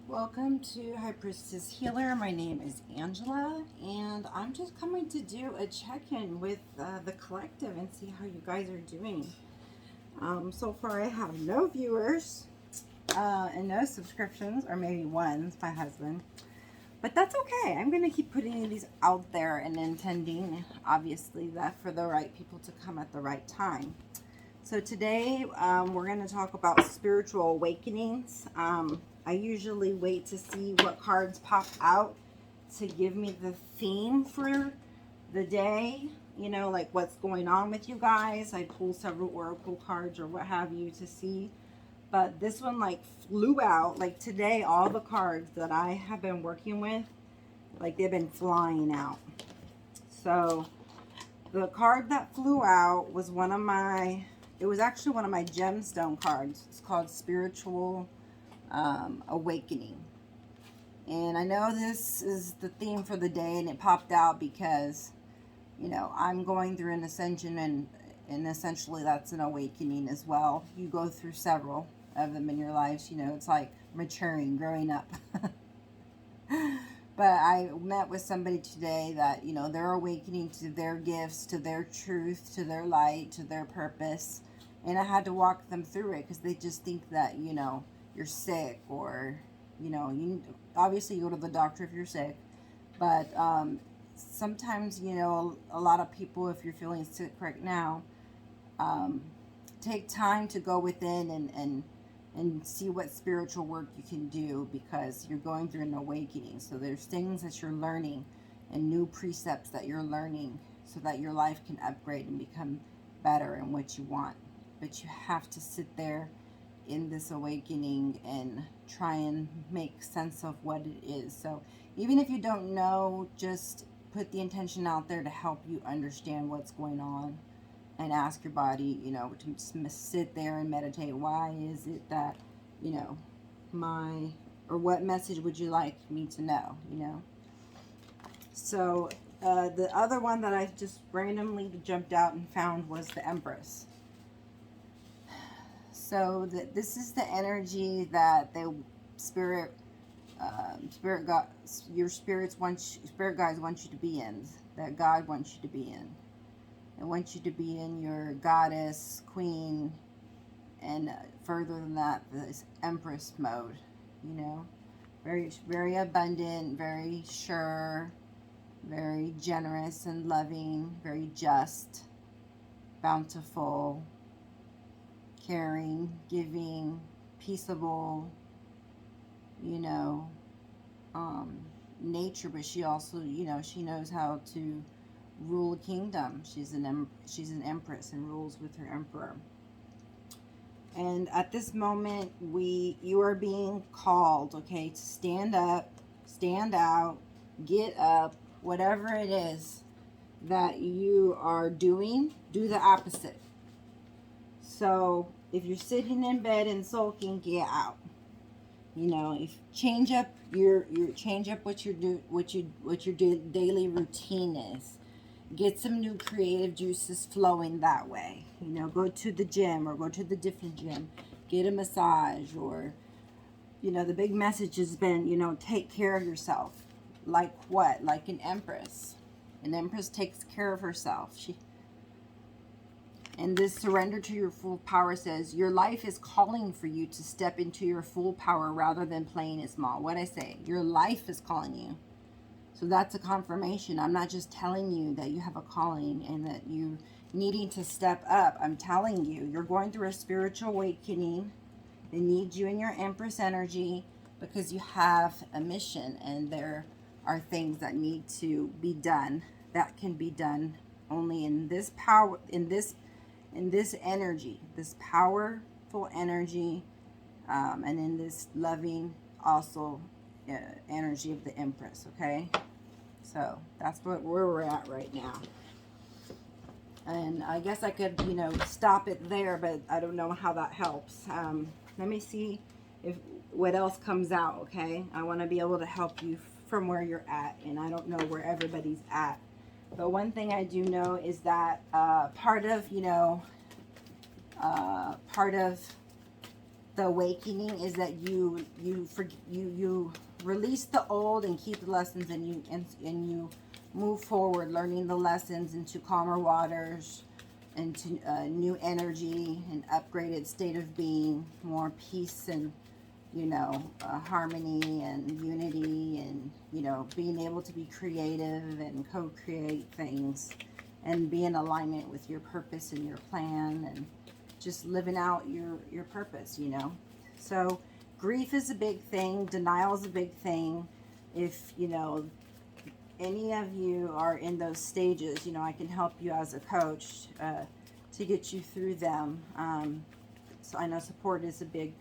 Welcome to High Priestess Healer. My name is Angela, and I'm just coming to do a check-in with the collective and see how you guys are doing. So far, I have no viewers and no subscriptions, or maybe one, my husband. But that's okay. I'm going to keep putting these out there and intending, obviously, that for the right people to come at the right time. So today, we're going to talk about spiritual awakenings. I usually wait to see what cards pop out to give me the theme for the day. You know, like what's going on with you guys. I pull several oracle cards or what have you to see. But this one like flew out. Like today, all the cards that I have been working with, like they've been flying out. So the card that flew out was it was actually one of my gemstone cards. It's called Spiritual Awakening. And I know this is the theme for the day, and it popped out because, you know, I'm going through an ascension, and essentially that's an awakening as well. You go through several of them in your lives. You know, it's like maturing, growing up. But I met with somebody today that, you know, they're awakening to their gifts, to their truth, to their light, to their purpose. And I had to walk them through it because they just think that, you know, you're sick, or, you know, you obviously you go to the doctor if you're sick. But sometimes, you know, a lot of people, if you're feeling sick right now, take time to go within and see what spiritual work you can do, because you're going through an awakening. So there's things that you're learning and new precepts that you're learning so that your life can upgrade and become better in what you want. But you have to sit there in this awakening and try and make sense of what it is. So even if you don't know, just put the intention out there to help you understand what's going on, and ask your body, you know, to just sit there and meditate. Why is it that, you know, or what message would you like me to know, you know? So the other one that I just randomly jumped out and found was the Empress. So this is the energy that spirit guides want you to be in, that God wants you to be in. I want you to be in your goddess, queen, and further than that, this Empress mode, you know. Very, very abundant, very sure, very generous and loving, very just, bountiful, caring, giving, peaceable, you know, nature. But she also, you know, she knows how to rule a kingdom. She's an empress and rules with her emperor. And at this moment, you are being called, okay, to stand up, stand out, get up, whatever it is that you are doing, do the opposite. So if you're sitting in bed and sulking, get out. You know, if change up what your daily routine is. Get some new creative juices flowing that way. You know, go to the gym or go to the different gym. Get a massage, or, you know, the big message has been, you know, take care of yourself. Like what? Like an empress. An empress takes care of herself. And this surrender to your full power says your life is calling for you to step into your full power rather than playing it small. What I say, your life is calling you. So that's a confirmation. I'm not just telling you that you have a calling and that you needing to step up. I'm telling you, you're going through a spiritual awakening. They need you in your Empress energy because you have a mission, and there are things that need to be done that can be done only in this power, in this energy, this powerful energy, and in this loving also energy of the Empress. Okay. So that's where we're at right now. And I guess I could, you know, stop it there, but I don't know how that helps. Let me see what else comes out, okay? I want to be able to help you from where you're at, and I don't know where everybody's at. But one thing I do know is that part of the the awakening is that you release the old and keep the lessons, and you move forward, learning the lessons into calmer waters, into new energy, an upgraded state of being, more peace and harmony and unity, and being able to be creative and co-create things and be in alignment with your purpose and your plan, and just living out your purpose, So grief is a big thing. Denial is a big thing. If, any of you are in those stages, I can help you as a coach to get you through them. So I know support is a big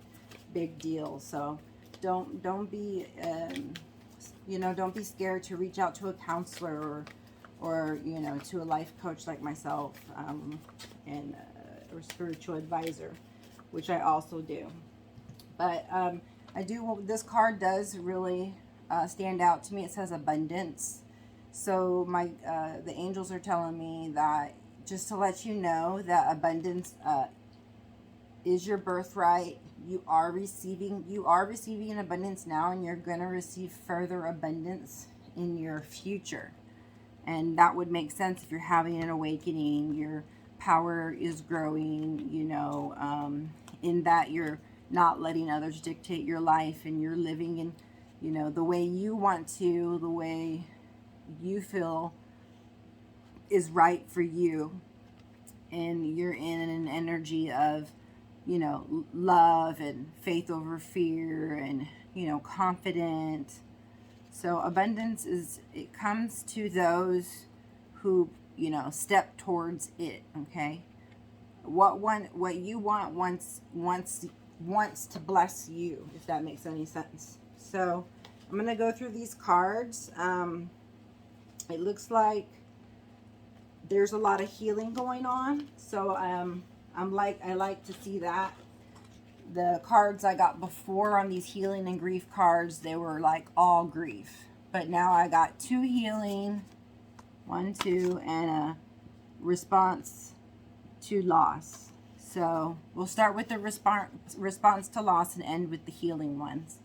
deal. So don't be, don't be scared to reach out to a counselor or to a life coach like myself, and or spiritual advisor, which I also do. But this card does really stand out to me. It says abundance. So the angels are telling me that, just to let you know, that abundance is your birthright. You are receiving an abundance now, and you're going to receive further abundance in your future. And that would make sense if you're having an awakening. Your power is growing, in that you're not letting others dictate your life, and you're living in, the way you want to, the way you feel is right for you. And you're in an energy of, love and faith over fear, and, confident. So abundance it comes to those who, step towards it, okay? What you want wants to bless you, if that makes any sense. So I'm going to go through these cards. It looks like there's a lot of healing going on. So I like to see that. The cards I got before on these healing and grief cards, they were like all grief. But now I got 2 healing, 1, 2, and a response to loss. So we'll start with the response to loss and end with the healing ones.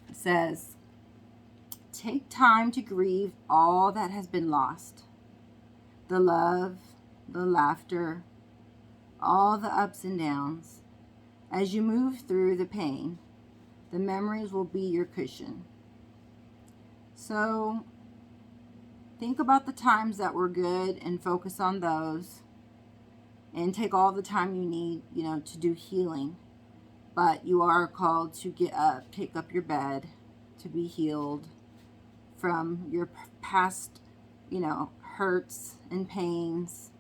It says, take time to grieve all that has been lost. The love, the laughter, all the ups and downs. As you move through the pain, the memories will be your cushion. So think about the times that were good and focus on those, and take all the time you need, to do healing. But you are called to get up, take up your bed, to be healed from your past, hurts and pains,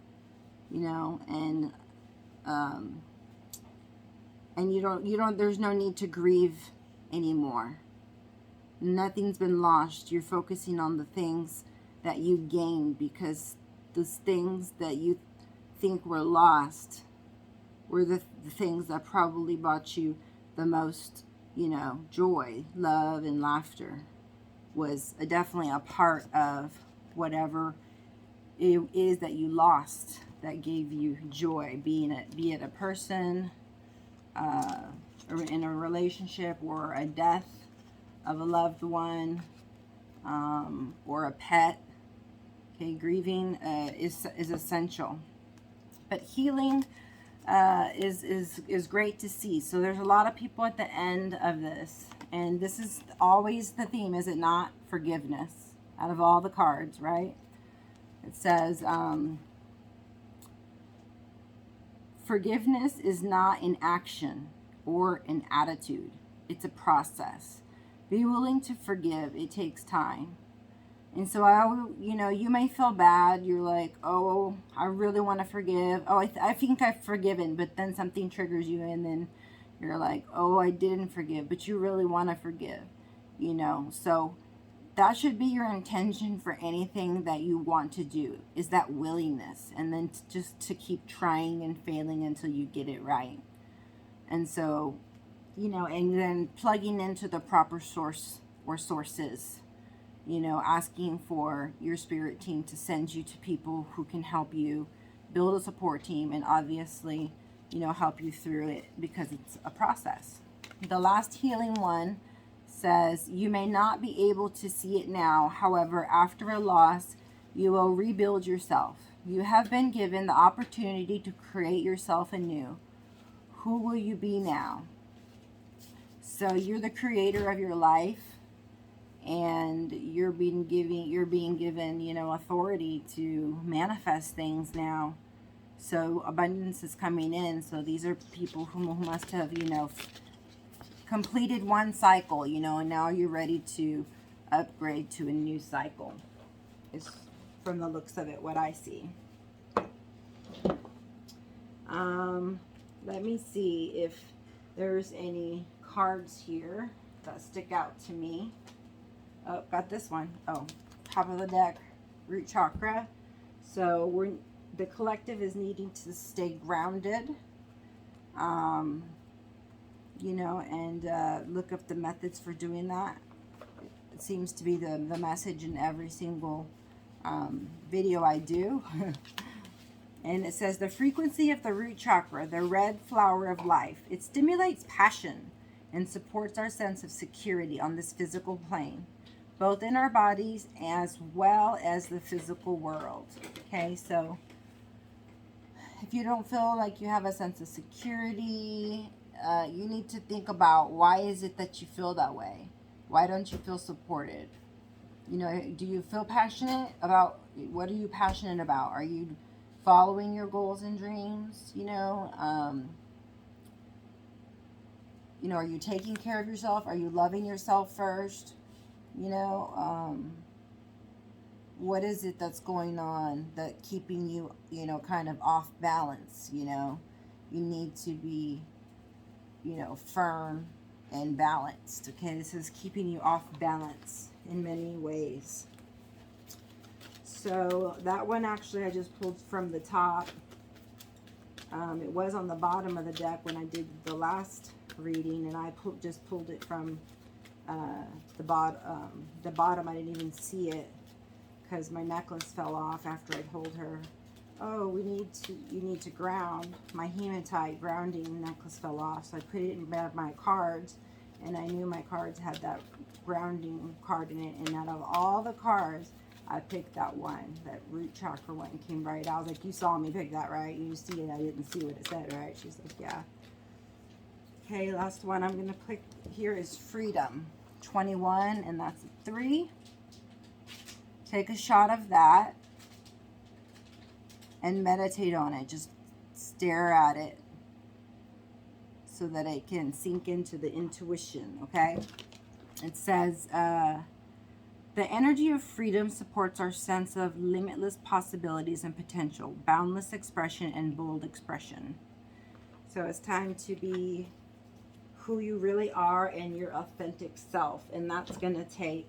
and you don't, there's no need to grieve anymore. Nothing's been lost. You're focusing on the things that you gained, because those things that you think were lost were the things that probably brought you the most, joy, love, and laughter. Was definitely a part of whatever it is that you lost that gave you joy, be it a person, or in a relationship, or a death of a loved one, or a pet. Okay, grieving is essential, but healing is great to see. So there's a lot of people at the end of this, and this is always the theme, is it not? Forgiveness. Out of all the cards, right? It says, forgiveness is not an action or an attitude. It's a process. Be willing to forgive. It takes time. And so you may feel bad. You're like, oh, I really want to forgive. Oh, I think I've forgiven. But then something triggers you, and then you're like, oh, I didn't forgive. But you really want to forgive, So that should be your intention for anything that you want to do, is that willingness. And then just to keep trying and failing until you get it right. And so, and then plugging into the proper source or sources. Asking for your spirit team to send you to people who can help you build a support team, and obviously, help you through it, because it's a process. The last healing one says, you may not be able to see it now. However, after a loss, you will rebuild yourself. You have been given the opportunity to create yourself anew. Who will you be now? So you're the creator of your life, and you're being given, you know, authority to manifest things now. So abundance is coming in. So these are people who must have, you know, completed one cycle, you know, and now you're ready to upgrade to a new cycle. Is from the looks of it what I see. Let me see if there's any cards here that stick out to me. Oh, got this one. Oh, top of the deck, root chakra. So the collective is needing to stay grounded. You know, and look up the methods for doing that. It seems to be the message in every single video I do. And it says, the frequency of the root chakra, the red flower of life, it stimulates passion and supports our sense of security on this physical plane, both in our bodies as well as the physical world. Okay, so if you don't feel like you have a sense of security, you need to think about, why is it that you feel that way? Why don't you feel supported? You know, do you feel passionate about, what are you passionate about? Are you following your goals and dreams? You know, are you taking care of yourself? Are you loving yourself first? You know, what is it that's going on that keeping you, you know, kind of off balance? You know, you need to be, you know, firm and balanced. Okay, this is keeping you off balance in many ways. So that one, actually, I just pulled from the top. It was on the bottom of the deck when I did the last reading, and I just pulled it from the bottom. The bottom, I didn't even see it because my necklace fell off after I told her, oh, you need to ground. My hematite grounding necklace fell off, so I put it in my cards, and I knew my cards had that grounding card in it, and out of all the cards, I picked that one, that root chakra one came right out. I was like, you saw me pick that, right? You see it, I didn't see what it said, right? She's like, yeah. Okay, last one I'm going to pick here is freedom. 21, and that's a 3. Take a shot of that and meditate on it. Just stare at it so that it can sink into the intuition, okay? It says, the energy of freedom supports our sense of limitless possibilities and potential, boundless expression, and bold expression. So it's time to be who you really are and your authentic self. And that's going to take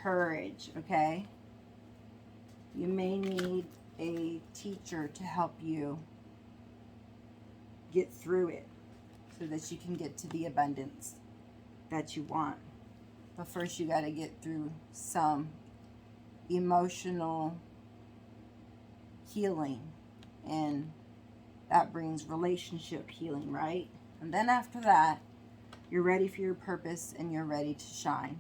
courage, okay? You may need a teacher to help you get through it so that you can get to the abundance that you want. But first you got to get through some emotional healing, and that brings relationship healing, right? And then after that, you're ready for your purpose and you're ready to shine.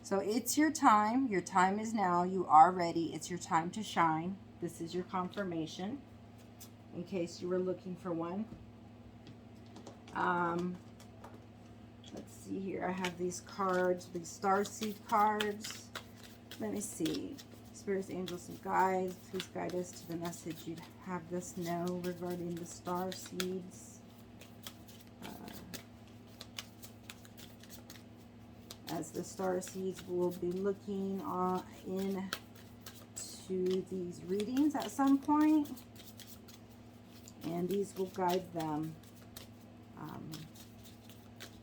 So it's your time. Your time is now. You are ready. It's your time to shine. This is your confirmation, in case you were looking for one. Let's see here. I have these cards, these starseed cards. Let me see. Spirits, angels, and guides, please guide us to the message you'd have us know regarding the star seeds. As the star seeds will be looking into these readings at some point, and these will guide them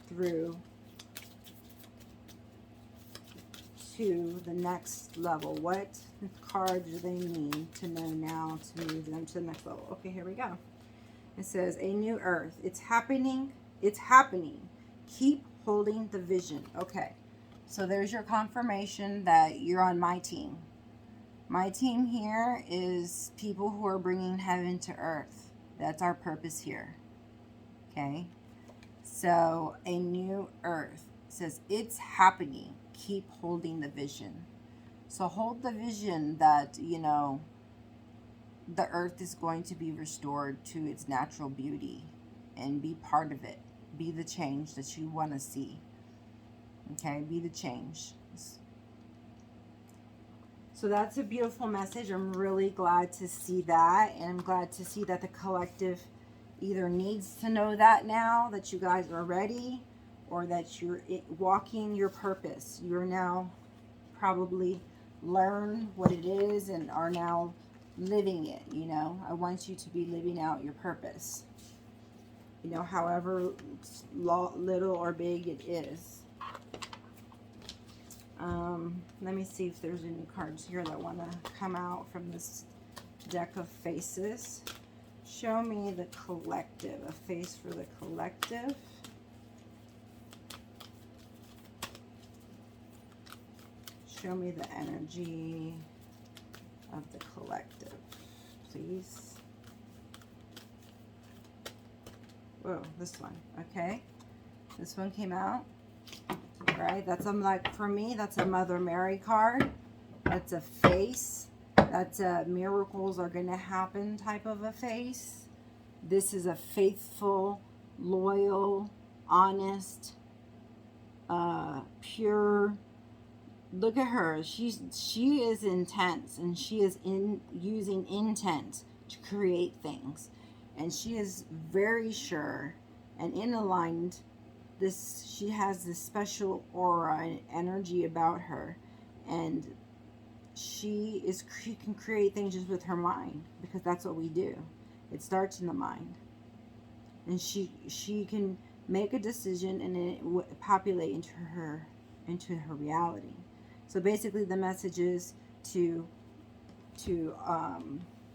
through to the next level. What card do they need to know now to move them to the next level? Okay, here we go. It says, a new earth. It's happening. It's happening. Keep holding the vision. Okay, so there's your confirmation that you're on my team. My team here is people who are bringing heaven to earth. That's our purpose here. Okay, So a new earth says it's happening. Keep holding the vision. So hold the vision that, the earth is going to be restored to its natural beauty, and be part of it. Be the change that you want to see. Okay, be the change. So that's a beautiful message. I'm really glad to see that, and I'm glad to see that the collective either needs to know that now, that you guys are ready, or that you're walking your purpose. You're now probably learn what it is and are now living it. I want you to be living out your purpose, however little or big it is. Let me see if there's any cards here that want to come out from this deck of faces. Show me the collective, a face for the collective. Show me the energy of the collective, please. Whoa, this one, okay. This one came out. Right, that's for me, that's a Mother Mary card. That's a face. That's a miracles are going to happen type of a face. This is a faithful, loyal, honest, pure. Look at her. She is intense, and she is using intent to create things, and she is very sure and in aligned. She has this special aura and energy about her, and she can create things just with her mind, because that's what we do. It starts in the mind, and she can make a decision, and it will populate into her reality. So basically, the message is to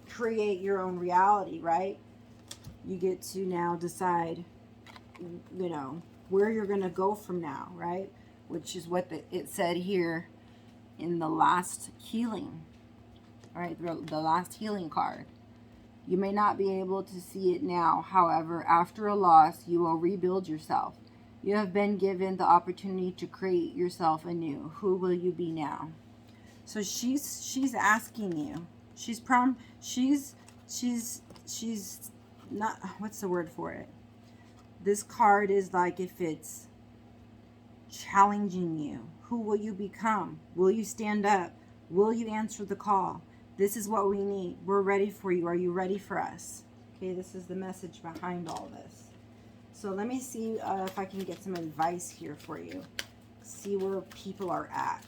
create your own reality, right? You get to now decide, where you're going to go from now, right? Which is what it said here in the last healing, right? The last healing card. You may not be able to see it now. However, after a loss, you will rebuild yourself. You have been given the opportunity to create yourself anew. Who will you be now? So she's asking you. She's not, what's the word for it? This card is like if it's challenging you. Who will you become? Will you stand up? Will you answer the call? This is what we need. We're ready for you. Are you ready for us? Okay, this is the message behind all this. So let me see if I can get some advice here for you. See where people are at.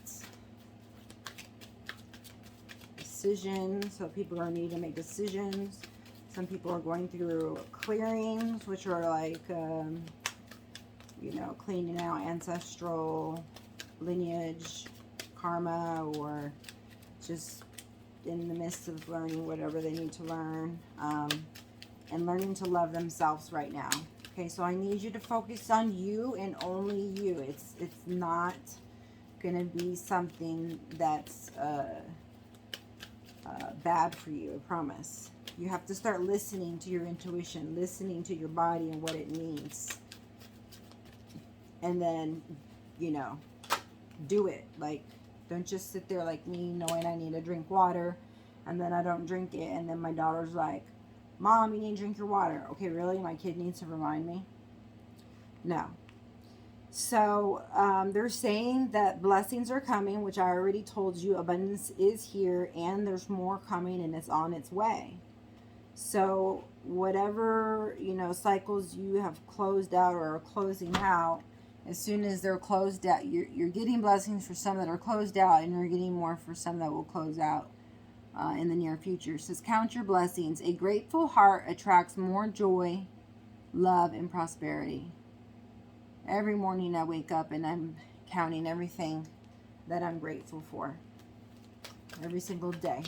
Decisions. So people are needing to make decisions. Some people are going through clearings, which are like, cleaning out ancestral lineage, karma, or just in the midst of learning whatever they need to learn, and learning to love themselves right now. Okay, so I need you to focus on you and only you. It's not going to be something that's bad for you, I promise. You have to start listening to your intuition, listening to your body and what it needs. And then, do it. Like, don't just sit there like me, knowing I need to drink water, and then I don't drink it, and then my daughter's like, Mom, you need to drink your water. Okay, really? My kid needs to remind me? No. So, they're saying that blessings are coming, which I already told you. Abundance is here, and there's more coming, and it's on its way. So whatever, cycles you have closed out or are closing out, as soon as they're closed out, you're getting blessings for some that are closed out, and you're getting more for some that will close out in the near future. It says, count your blessings. A grateful heart attracts more joy, love, and prosperity. Every morning I wake up and I'm counting everything that I'm grateful for. Every single day.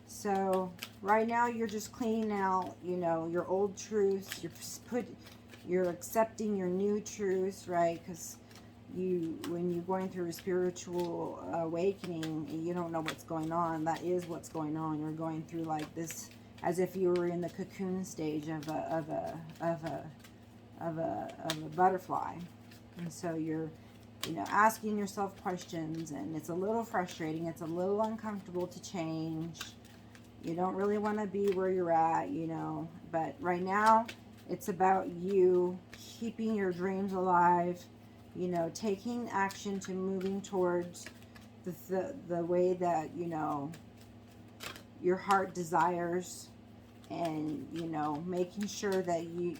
So right now you're just cleaning out, your old truths. You're accepting your new truths, right? Because when you're going through a spiritual awakening, you don't know what's going on. That is what's going on. You're going through like this, as if you were in the cocoon stage of of a butterfly. And so you're, asking yourself questions, and it's a little frustrating. It's a little uncomfortable to change. You don't really want to be where you're at, but right now it's about you keeping your dreams alive, taking action to moving towards the way that, your heart desires, and, making sure that you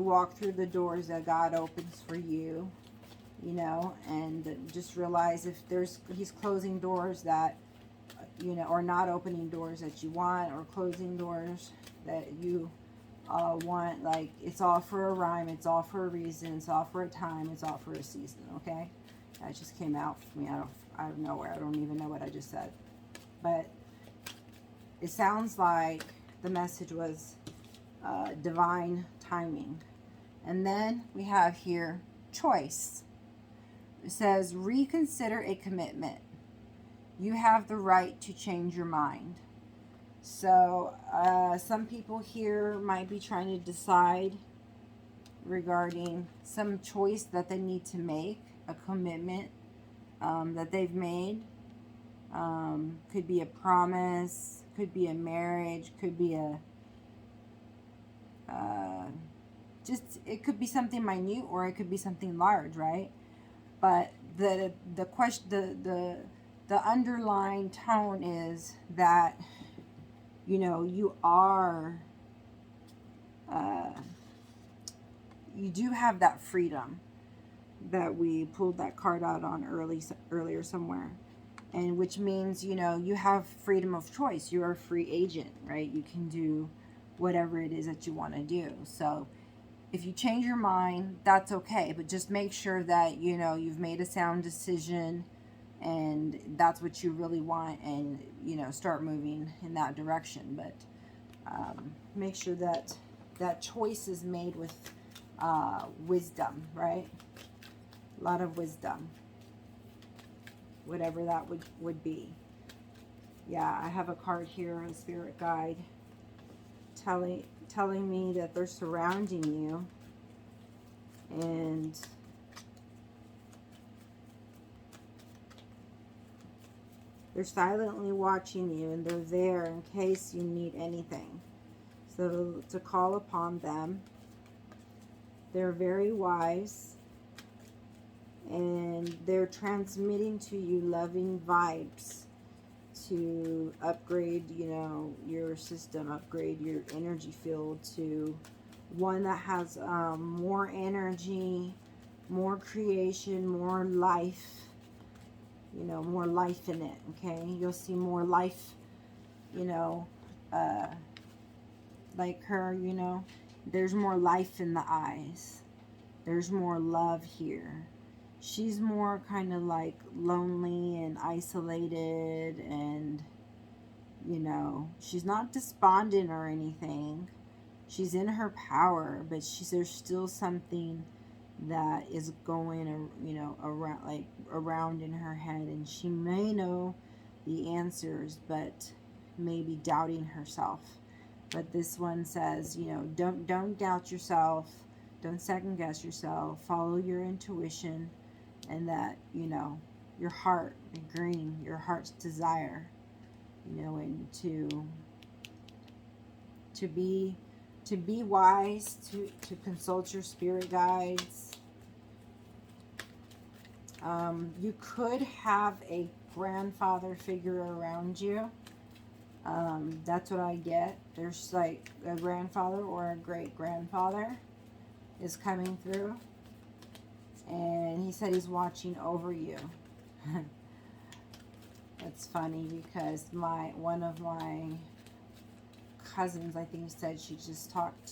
walk through the doors that God opens for you, and just realize if he's closing doors that, or not opening doors that you want, or closing doors that you want, like, it's all for a rhyme, it's all for a reason, it's all for a time, it's all for a season, okay? That just came out for me out of nowhere. I don't even know what I just said. But it sounds like the message was divine timing. And then we have here choice. It says, reconsider a commitment. You have the right to change your mind. So some people here might be trying to decide regarding some choice that they need to make, a commitment that they've made. Could be a promise, could be a marriage, could be a it could be something minute, or it could be something large, right? But the question, the underlying tone is that, you are you do have that freedom that we pulled that card out on earlier somewhere, and which means, you have freedom of choice. You're a free agent, right? You can do whatever it is that you want to do. So if you change your mind, that's okay, but just make sure that, you've made a sound decision, and that's what you really want, and, start moving in that direction. But make sure that that choice is made with wisdom, right? A lot of wisdom, whatever that would be. Yeah, I have a card here, a spirit guide, telling me that they're surrounding you, and they're silently watching you, and they're there in case you need anything. So to call upon them. They're very wise, and they're transmitting to you loving vibes to upgrade, your system, upgrade your energy field to one that has more energy, more creation, more life, more life in it, okay? You'll see more life, like her, there's more life in the eyes. There's more love here. She's more kind of like lonely and isolated, and, she's not despondent or anything. She's in her power, but there's still something that is going, around in her head, and she may know the answers, but maybe doubting herself. But this one says, don't doubt yourself, don't second guess yourself, follow your intuition, and that, your heart, agreeing, your heart's desire, and to be wise, to consult your spirit guides. You could have a grandfather figure around you. That's what I get. There's like a grandfather or a great grandfather is coming through, and he said he's watching over you. It's funny because one of my cousins, I think, said she just talked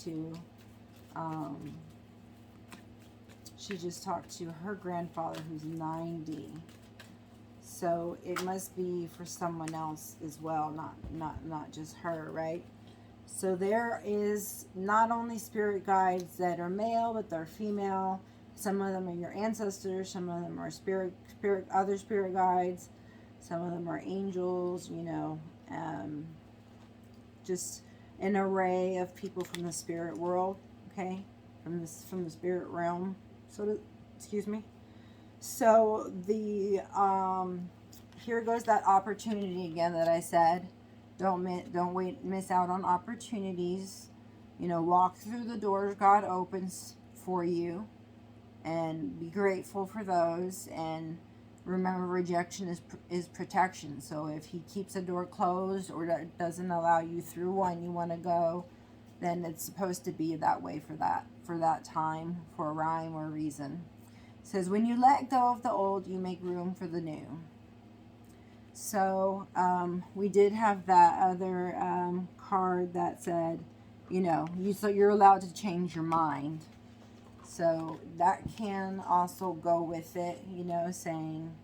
to her grandfather who's 90. So it must be for someone else as well, not just her, right? So there is not only spirit guides that are male, but they're female. Some of them are your ancestors, some of them are other spirit guides, some of them are angels, just an array of people from the spirit world, okay? from the spirit realm. Excuse me. So the here goes that opportunity again that I said. Don't miss out on opportunities. Walk through the doors God opens for you, and be grateful for those. And remember, rejection is protection. So if He keeps a door closed or doesn't allow you through one you want to go, then it's supposed to be that way for that time, for a rhyme or a reason. It says, when you let go of the old, you make room for the new. So we did have that other card that said, so you're allowed to change your mind. So that can also go with it, saying,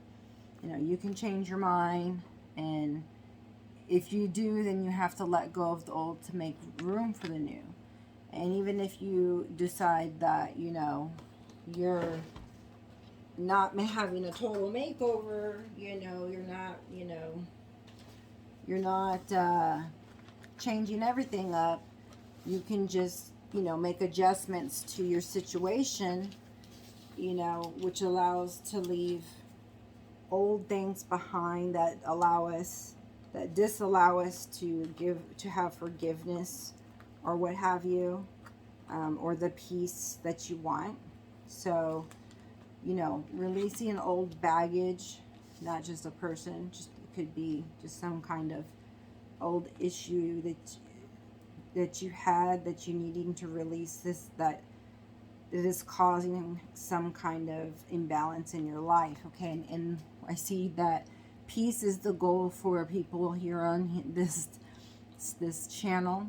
you can change your mind, and if you do, then you have to let go of the old to make room for the new. And even if you decide that, you're not having a total makeover, you're not changing everything up, you can just, make adjustments to your situation, which allows to leave old things behind that disallow us to have forgiveness or what have you, or the peace that you want. So, releasing old baggage, not just a person, it could be just some kind of old issue that you had, that you needing to release that is causing some kind of imbalance in your life. Okay, and I see that peace is the goal for people here on this channel.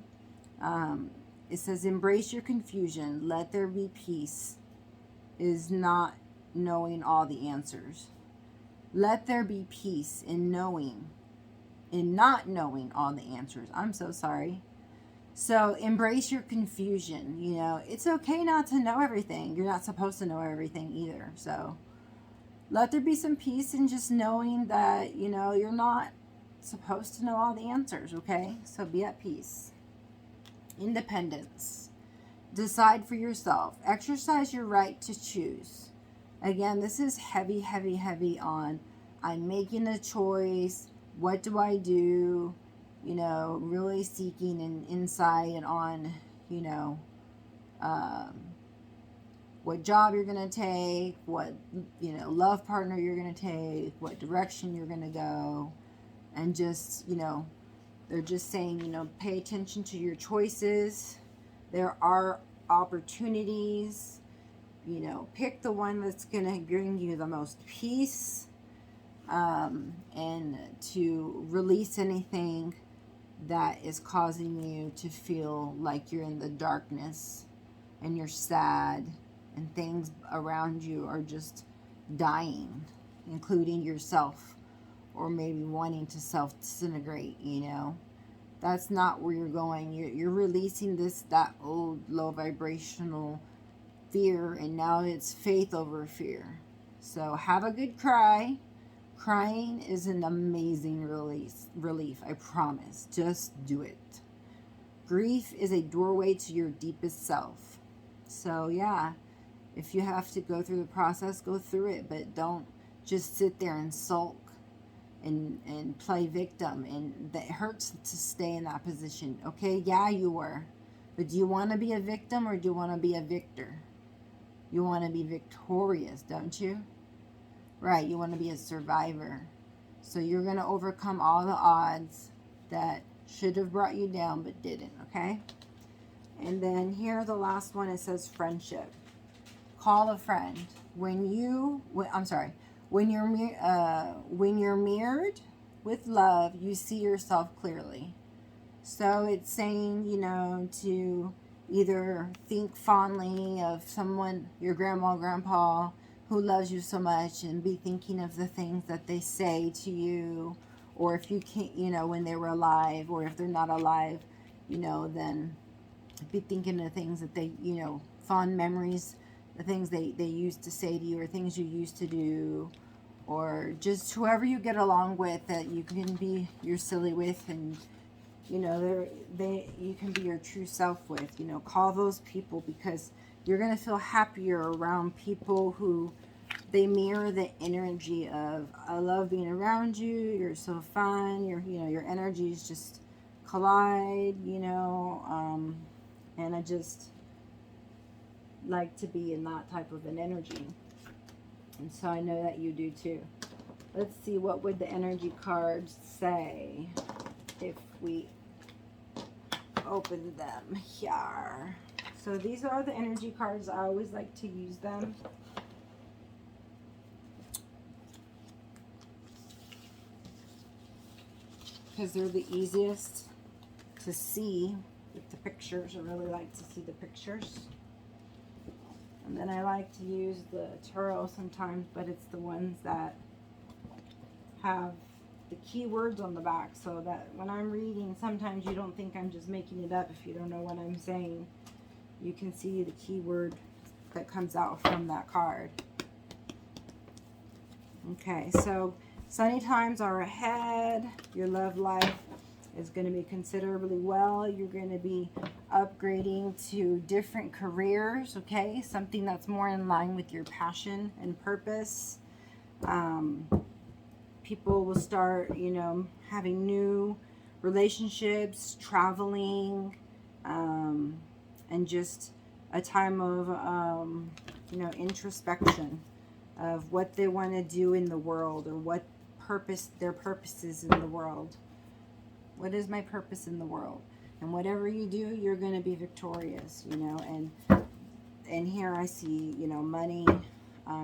It says, embrace your confusion, let there be peace, is not knowing all the answers. Let there be peace in not knowing all the answers. I'm so sorry. So embrace your confusion. It's okay not to know everything. You're not supposed to know everything either. So let there be some peace in just knowing that, you're not supposed to know all the answers, okay? So be at peace. Independence. Decide for yourself. Exercise your right to choose. Again, this is heavy, heavy, heavy on I'm making a choice. What do I do? Really seeking an insight on, what job you're going to take, what, love partner you're going to take, what direction you're going to go. And just, they're just saying, pay attention to your choices. There are opportunities. Pick the one that's going to bring you the most peace, and to release anything that is causing you to feel like you're in the darkness and you're sad and things around you are just dying, including yourself, or maybe wanting to self-disintegrate. That's not where you're going. You're releasing that old low vibrational fear, and now it's faith over fear. So have a good cry. Crying is an amazing relief, I promise. Just do it. Grief is a doorway to your deepest self. So yeah, if you have to go through the process, go through it, but don't just sit there and sulk and play victim. And that hurts to stay in that position. Okay, yeah, you were. But do you want to be a victim, or do you want to be a victor? You want to be victorious, don't you? Right, you want to be a survivor. So you're going to overcome all the odds that should have brought you down but didn't, okay? And then here, the last one, it says friendship. Call a friend. When you're mirrored with love, you see yourself clearly. So it's saying, to either think fondly of someone, your grandma, grandpa, who loves you so much, and be thinking of the things that they say to you, or if you can't, when they were alive, or if they're not alive, then be thinking of things that they, fond memories, the things they used to say to you, or things you used to do, or just whoever you get along with that you can be your silly with, and you can be your true self with. Call those people, because You're going to feel happier around people who they mirror the energy of, I love being around you, you're so fun, your energies just collide, and I just like to be in that type of an energy. And so I know that you do too. Let's see, what would the energy cards say if we open them here? So these are the energy cards. I always like to use them. Because they're the easiest to see with the pictures. I really like to see the pictures. And then I like to use the tarot sometimes, but it's the ones that have the keywords on the back, so that when I'm reading, sometimes you don't think I'm just making it up if you don't know what I'm saying. You can see the keyword that comes out from that card. Okay, so sunny times are ahead. Your love life is going to be considerably well. You're going to be upgrading to different careers, okay? Something that's more in line with your passion and purpose. People will start, having new relationships, traveling, and just a time of, introspection of what they want to do in the world, or what their purpose is in the world. What is my purpose in the world? And whatever you do, you're going to be victorious, and here I see, money.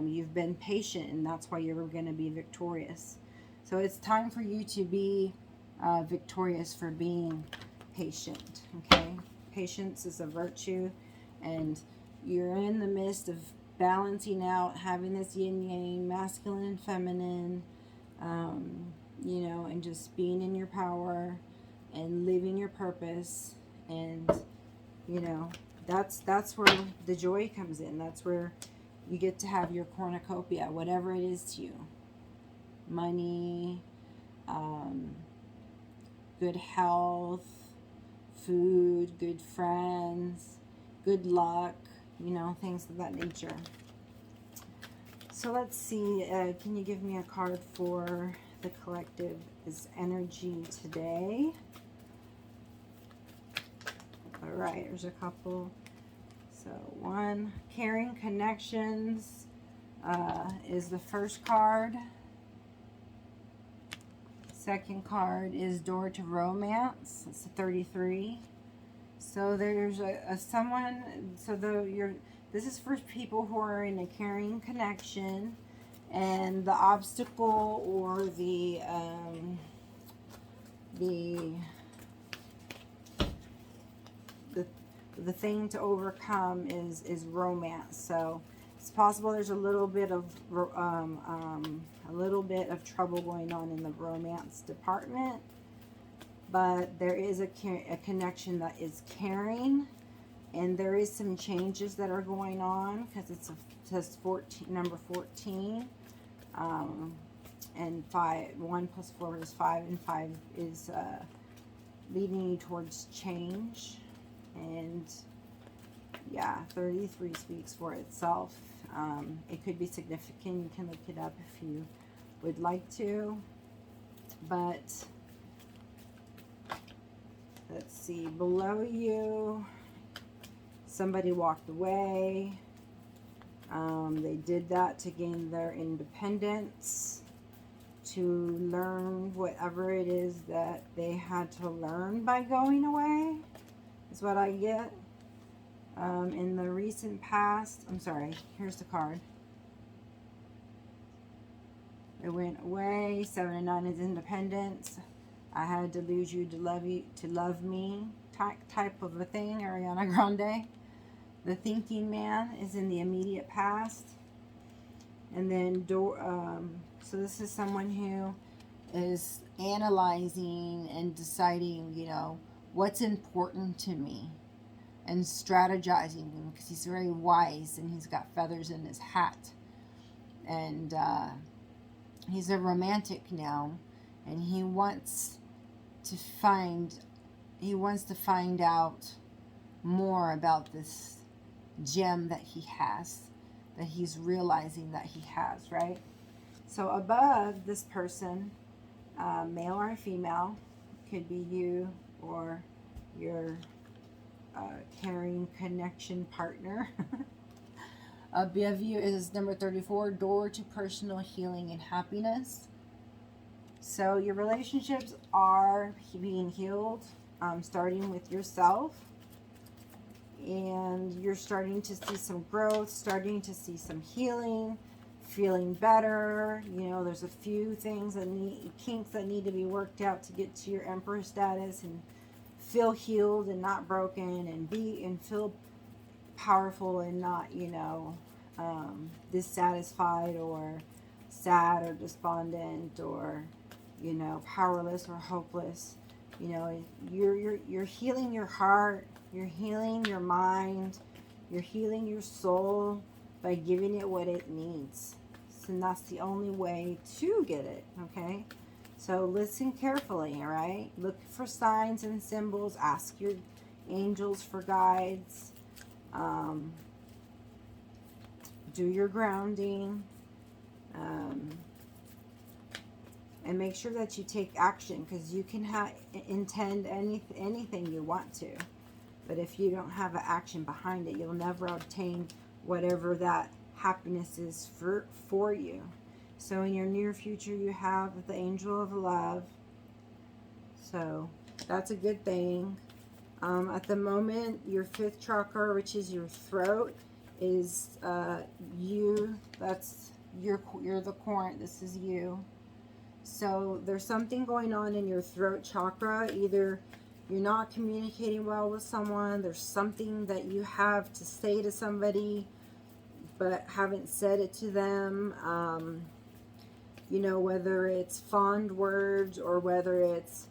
You've been patient, and that's why you're going to be victorious. So it's time for you to be victorious for being patient, okay? Patience is a virtue, and you're in the midst of balancing out, having this yin-yang, masculine and feminine, and just being in your power and living your purpose. And, that's where the joy comes in. That's where you get to have your cornucopia, whatever it is to you. Money, good health, food, good friends, good luck, things of that nature. So let's see, can you give me a card for the collective's energy today? All right, there's a couple. So one, caring connections is the first card. Second card is door to romance. It's a 33. So there's someone. So this is for people who are in a caring connection, and the obstacle or the thing to overcome is romance. So it's possible there's a little bit of trouble going on in the romance department, but there is a connection that is caring, and there is some changes that are going on, because it says number 14, and 5. 1 plus 4 is 5, and 5 is leading you towards change. And yeah, 33 speaks for itself. It could be significant. You can look it up if you would like to. But let's see, below you, somebody walked away. They did that to gain their independence, to learn whatever it is that they had to learn by going away, is what I get. In the recent past, I'm sorry, here's the card. It went away. 7 and 9 is independence. I had to lose you to love me, type of a thing, Ariana Grande. The thinking man is in the immediate past. And then so this is someone who is analyzing and deciding, what's important to me, and strategizing, because he's very wise and he's got feathers in his hat. And he's a romantic now, and he wants to find out more about this gem that he has, that he's realizing that he has, right? So above this person, male or female, could be you or your caring connection partner. Above you is number 34, door to personal healing and happiness. So your relationships are being healed, starting with yourself. And you're starting to see some growth, starting to see some healing, feeling better. You know, there's a few things that kinks that need to be worked out to get to your Empress status and feel healed and not broken, and feel powerful and not, dissatisfied or sad or despondent or, powerless or hopeless. You're healing your heart, you're healing your mind, you're healing your soul by giving it what it needs. And that's the only way to get it, okay? So listen carefully, all right? Look for signs and symbols. Ask your angels for guides. Do your grounding. And make sure that you take action, because you can intend anything you want to. But if you don't have an action behind it, you'll never obtain whatever that happiness is for you. So in your near future, you have the angel of love. So that's a good thing. At the moment, your 5th chakra, which is your throat, is you. That's you're the cont. This is you. So there's something going on in your throat chakra. Either you're not communicating well with someone, there's something that you have to say to somebody but haven't said it to them. Whether it's fond words or whether it's,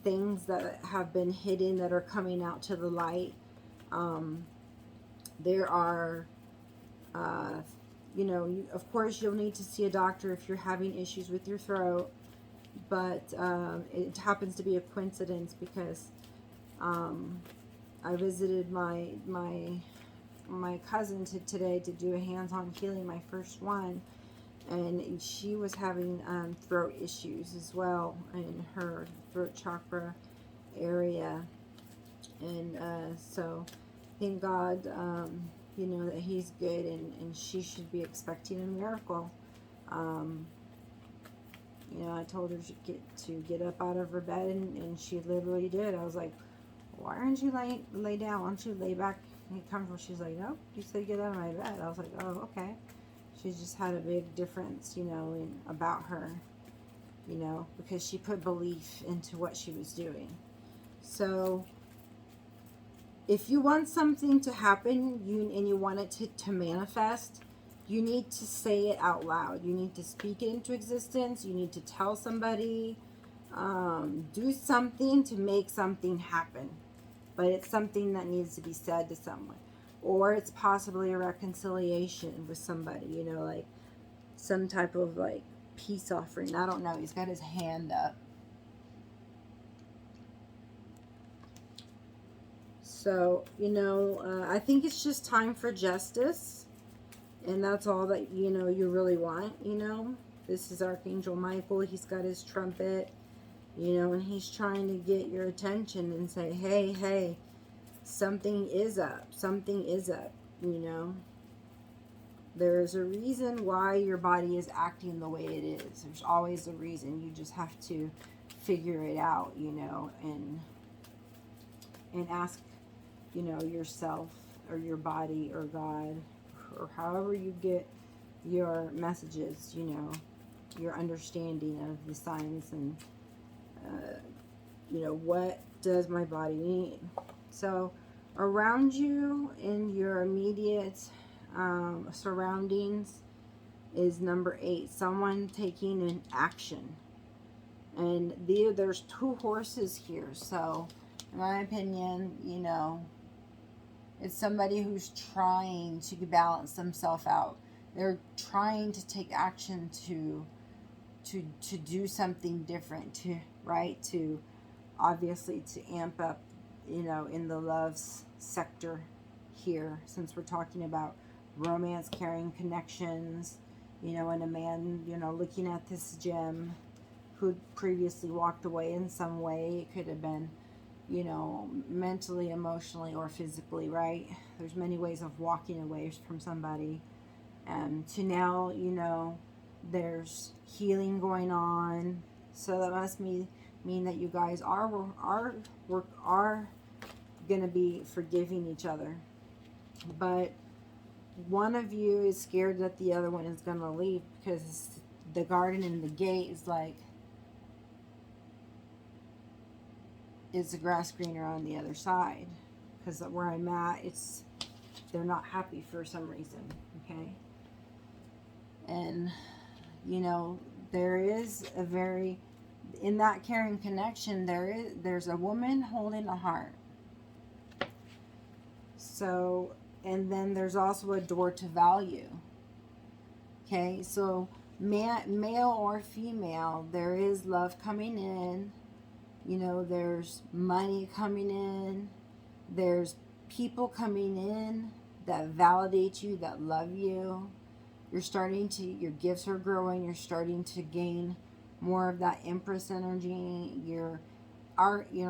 things that have been hidden that are coming out to the light. There are, of course, you'll need to see a doctor if you're having issues with your throat. But it happens to be a coincidence because I visited my cousin today to do a hands-on healing, my first one, and she was having throat issues as well in her throat chakra area. And so thank God, that he's good, and she should be expecting a miracle. I told her to get up out of her bed, and she literally did. I was like, why aren't you lay down? Why don't you lay back and get comfortable? She's like, nope, you said get out of my bed. I was like, oh, okay. She's just had a big difference, about her, because she put belief into what she was doing. So if you want something to happen, and you want it to manifest, you need to say it out loud. You need to speak it into existence. You need to tell somebody. Do something to make something happen. But it's something that needs to be said to someone. Or it's possibly a reconciliation with somebody, like some type of peace offering. I don't know. He's got his hand up. So, I think it's just time for justice. And that's all that, you really want, This is Archangel Michael. He's got his trumpet, and he's trying to get your attention and say, hey, something is up. Something is up, There's a reason why your body is acting the way it is. There's always a reason. You just have to figure it out, and ask, yourself or your body or God, or however you get your messages, your understanding of the signs and, what does my body need? So around you in your immediate surroundings is number 8, someone taking an action. And there's 2 horses here. So in my opinion, it's somebody who's trying to balance themselves out. They're trying to take action to do something different, to obviously to amp up, you know, in the loves sector here, since we're talking about romance, caring connections, you know, and a man, you know, looking at this gem who previously walked away in some way. It could have been, you know, mentally, emotionally, or physically, right? There's many ways of walking away from somebody. To now, you know, there's healing going on. So that must mean that you guys are going to be forgiving each other. But one of you is scared that the other one is going to leave, because the garden and the gate is like, is the grass greener on the other side? Because where I'm at, they're not happy for some reason, okay? And, you know, there is a very, in that caring connection, there's a woman holding a heart. So, and then there's also a door to value. Okay, so male or female, there is love coming in. You know, there's money coming in. There's people coming in that validate you, that love you. You're starting to, your gifts are growing. You're starting to gain more of that Empress energy. You're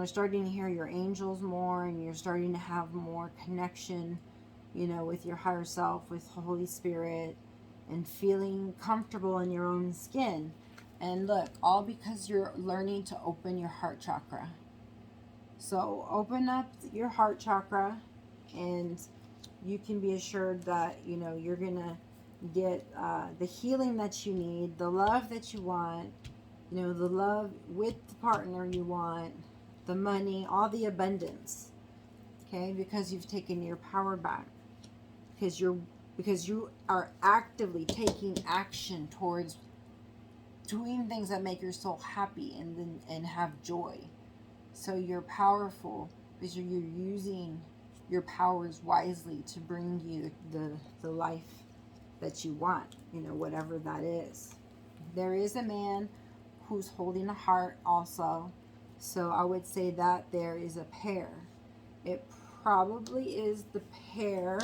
starting to hear your angels more, and you're starting to have more connection, you know, with your higher self, with Holy Spirit, and feeling comfortable in your own skin. And look, all because you're learning to open your heart chakra. So open up your heart chakra, and you can be assured that, you know, you're going to get the healing that you need, the love that you want, you know, the love with the partner you want, the money, all the abundance. Okay, because you've taken your power back. Because you are actively taking action towards doing things that make your soul happy and have joy. So you're powerful because you're using your powers wisely to bring you the life that you want, you know, whatever that is. There is a man who's holding a heart also. So I would say that there is a pair. It probably is the pair.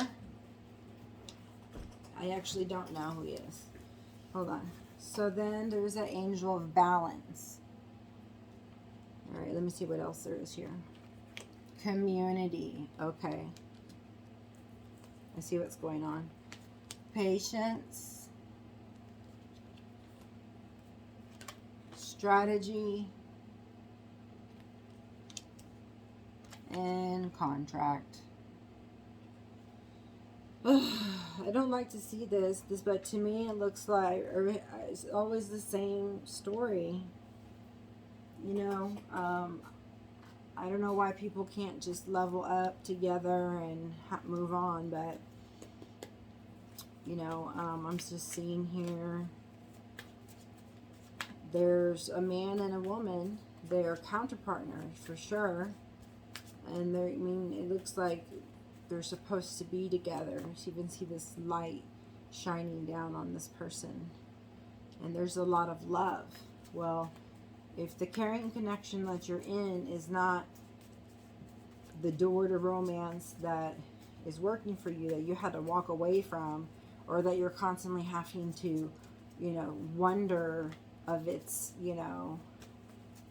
I actually don't know who he is. Hold on. So then there's an angel of balance. All right, let me see what else there is here. Community. Okay. I see what's going on. Patience. Strategy. And contract. I don't like to see this, but to me it looks like it's always the same story. You know, I don't know why people can't just level up together and move on, but, you know, I'm just seeing here, there's a man and a woman. They are counterpartners for sure. And I mean, it looks like they're supposed to be together. You even see this light shining down on this person. And there's a lot of love. Well, if the caring connection that you're in is not the door to romance that is working for you, that you had to walk away from, or that you're constantly having to, you know, wonder of its, you know,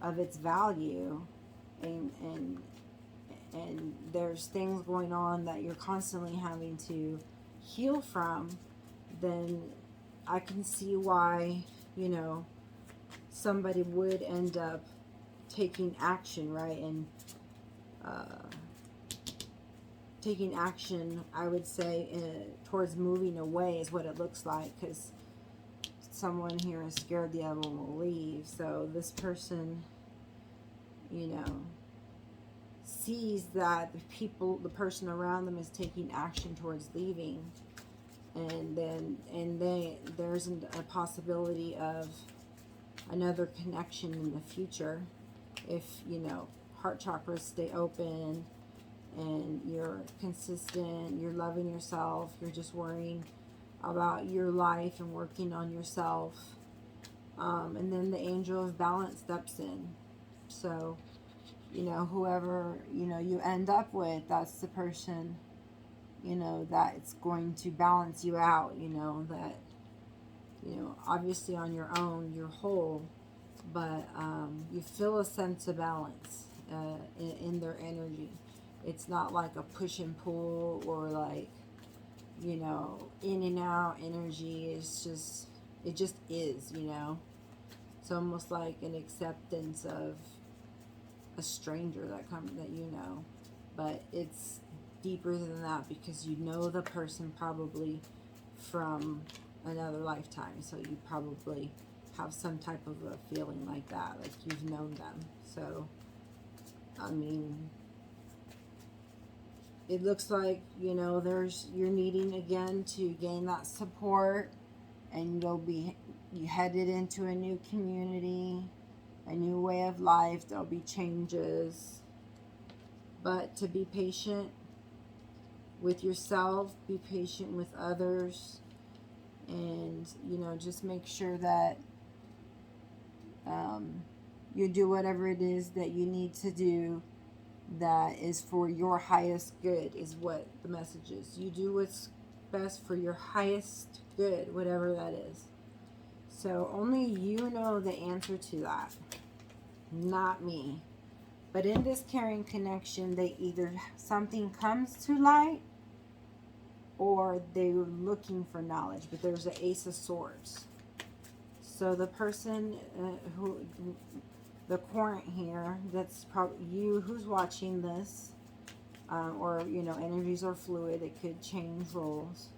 of its value, and there's things going on that you're constantly having to heal from, then I can see why, you know, somebody would end up taking action, right? And taking action, I would say, towards moving away is what it looks like, because someone here is scared the other one will leave. So this person, you know, sees that the person around them is taking action towards leaving, and then there's a possibility of another connection in the future if, you know, heart chakras stay open and you're consistent, you're loving yourself, you're just worrying about your life and working on yourself, and then the angel of balance steps in. So, you know, whoever, you know, you end up with, that's the person, you know, that it's going to balance you out, you know, that, you know, obviously on your own, you're whole, but you feel a sense of balance in their energy. It's not like a push and pull or like, you know, in and out energy. It's just, it just is, you know. It's almost like an acceptance of a stranger that you know, but it's deeper than that because you know the person probably from another lifetime, so you probably have some type of a feeling like that, like you've known them. So I mean, it looks like, you know, you're needing again to gain that support, and you headed into a new community, a new way of life. There'll be changes, but to be patient with yourself, be patient with others, and, you know, just make sure that you do whatever it is that you need to do that is for your highest good, is what the message is. You do what's best for your highest good, whatever that is. So only you know the answer to that, not me. But in this caring connection, they either something comes to light or they're looking for knowledge. But there's an Ace of Swords. So the person the querent here, that's probably you who's watching this, or, you know, energies are fluid. It could change roles.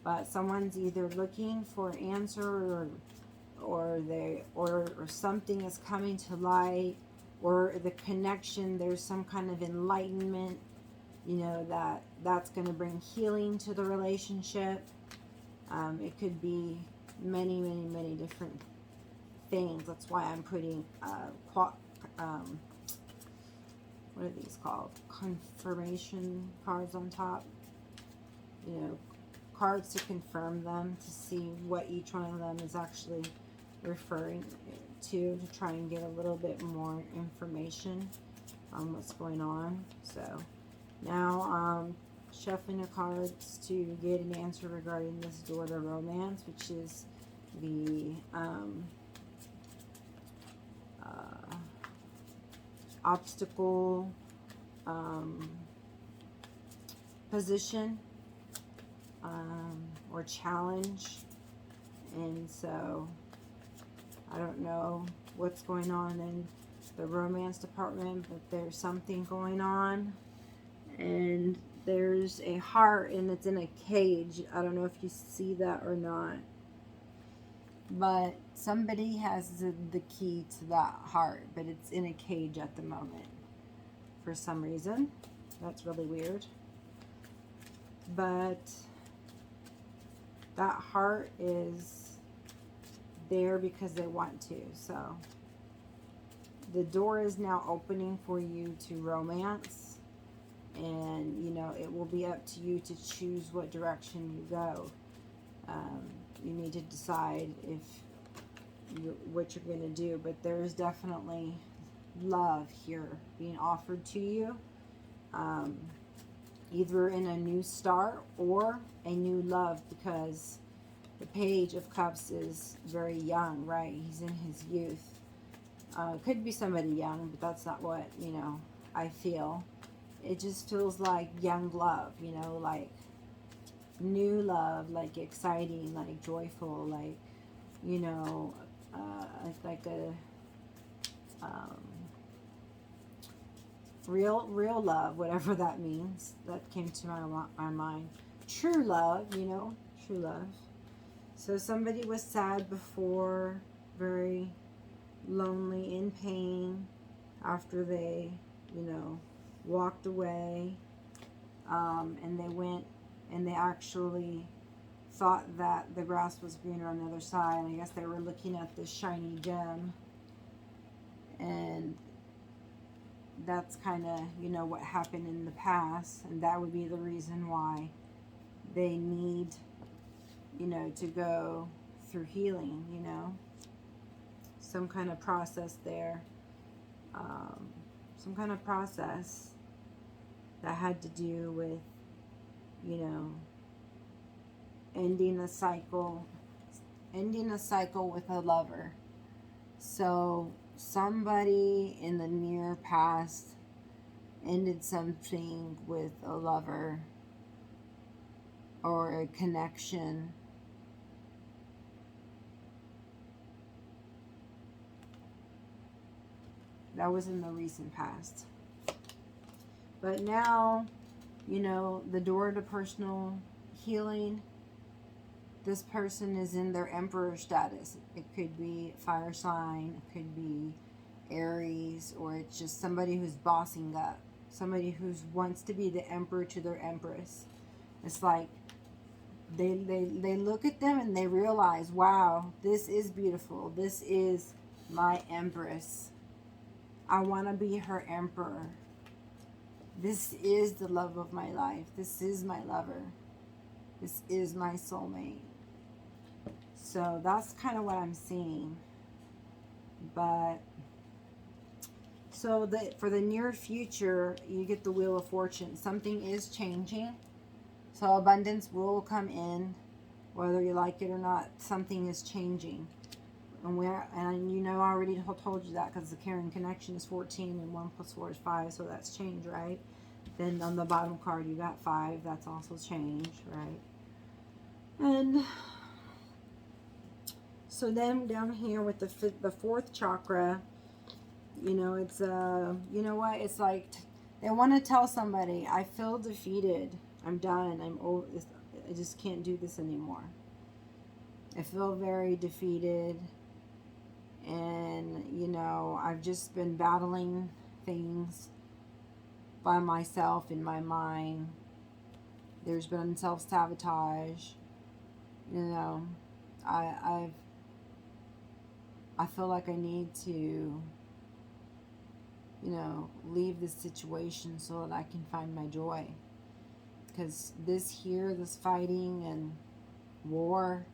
But someone's either looking for an answer, or something is coming to light, or the connection, there's some kind of enlightenment, you know, that's going to bring healing to the relationship. It could be many, many, many different things. That's why I'm putting what are these called? Confirmation cards on top. You know, cards to confirm them, to see what each one of them is actually referring to try and get a little bit more information on what's going on. So now shuffling the cards to get an answer regarding this door to romance, which is the obstacle position or challenge. And so I don't know what's going on in the romance department, but there's something going on, and there's a heart and it's in a cage. I don't know if you see that or not, but somebody has the key to that heart, but it's in a cage at the moment for some reason. That's really weird. But that heart is there because they want to. So the door is now opening for you to romance, and, you know, it will be up to you to choose what direction you go. You need to decide what you're going to do, but there is definitely love here being offered to you, either in a new start or a new love, because the Page of Cups is very young, right? He's in his youth. Could be somebody young, but that's not what, you know, I feel. It just feels like young love, you know, like new love, like exciting, like joyful, like, you know, like a real love, whatever that means. That came to my mind. True love, you know, true love. So somebody was sad before, very lonely, in pain, after they, you know, walked away, and they went and they actually thought that the grass was greener on the other side. I guess they were looking at this shiny gem, and that's kind of, you know, what happened in the past, and that would be the reason why they need, you know, to go through healing, you know, some kind of process there. some kind of process that had to do with, you know, ending a cycle with a lover. So somebody in the near past ended something with a lover or a connection. That was in the recent past. But now, you know, the door to personal healing, this person is in their emperor status. It could be fire sign, it could be Aries, or it's just somebody who's bossing up. Somebody who wants to be the emperor to their empress. It's like they look at them and they realize, wow, this is beautiful. This is my empress. I want to be her emperor. This is the love of my life. This is my lover. This is my soulmate. So that's kind of what I'm seeing. But so for the near future, you get the Wheel of Fortune. Something is changing. So abundance will come in, whether you like it or not. Something is changing. And you know, I already told you that because the carrying connection is 14 and 1 plus 4 is 5. So that's change, right? Then on the bottom card, you got 5. That's also change, right? And so then down here with the 4th chakra, you know, it's, you know what? It's like they want to tell somebody, I feel defeated. I'm done. I'm over. I just can't do this anymore. I feel very defeated. And, you know, I've just been battling things by myself in my mind. There's been self-sabotage. You know, I feel like I need to, you know, leave this situation so that I can find my joy. Because this fighting and war,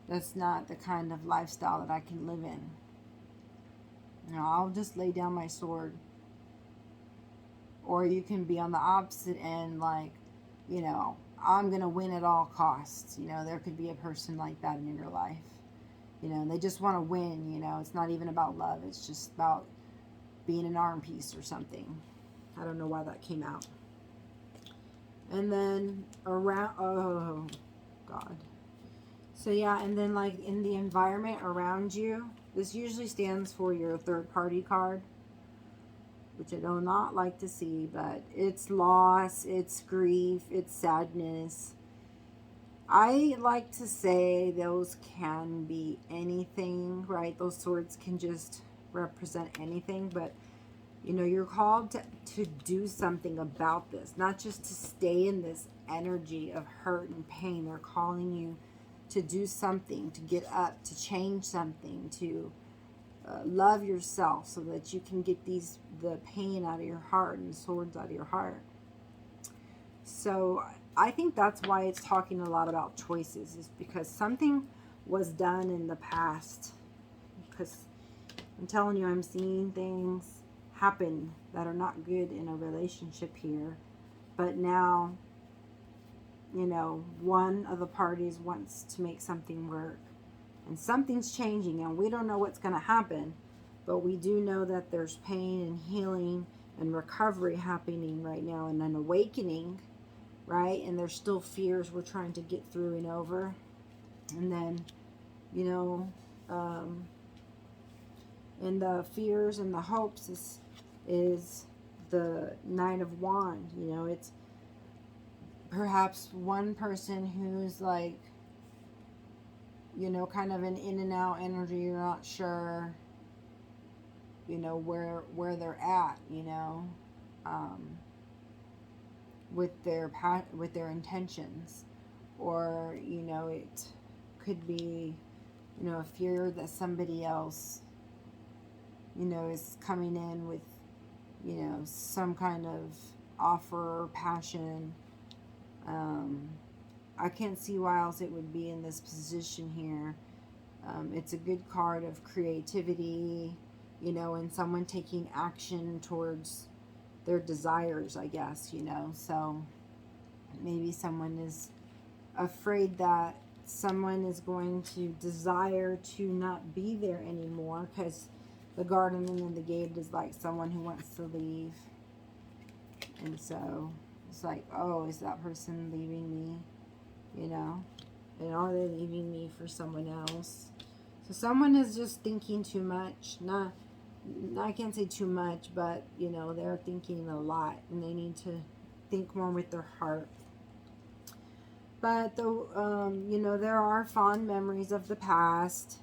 that's not the kind of lifestyle that I can live in. You know, I'll just lay down my sword. Or you can be on the opposite end, like, you know, I'm going to win at all costs. You know, there could be a person like that in your life. You know, they just want to win, you know. It's not even about love. It's just about being an arm piece or something. I don't know why that came out. And then around, oh, God. So yeah, and then like in the environment around you, this usually stands for your third party card, which I do not like to see, but it's loss, it's grief, it's sadness. I like to say those can be anything, right? Those swords can just represent anything, but you know, you're called to do something about this, not just to stay in this energy of hurt and pain. They're calling you to do something, to get up, to change something, to love yourself so that you can get the pain out of your heart and the swords out of your heart. So I think that's why it's talking a lot about choices, is because something was done in the past. Because I'm telling you, I'm seeing things happen that are not good in a relationship here. But now, you know, one of the parties wants to make something work. And something's changing, and we don't know what's going to happen. But we do know that there's pain and healing and recovery happening right now, and an awakening, right? And there's still fears we're trying to get through and over. And then, you know, and the fears and the hopes is the Knight of Wands. You know, it's perhaps one person who's like, you know, kind of an in and out energy. You're not sure, you know, where they're at, you know, with their intentions. Or, you know, it could be, you know, a fear that somebody else, you know, is coming in with, you know, some kind of offer or passion. I can't see why else it would be in this position here. It's a good card of creativity, you know, and someone taking action towards their desires, I guess, you know. So maybe someone is afraid that someone is going to desire to not be there anymore, because the garden and the gate is like someone who wants to leave. And so it's like, oh, is that person leaving me, you know? And are they leaving me for someone else? So someone is just thinking too much. Not, I can't say too much, but, you know, they're thinking a lot, and they need to think more with their heart. But, you know, there are fond memories of the past.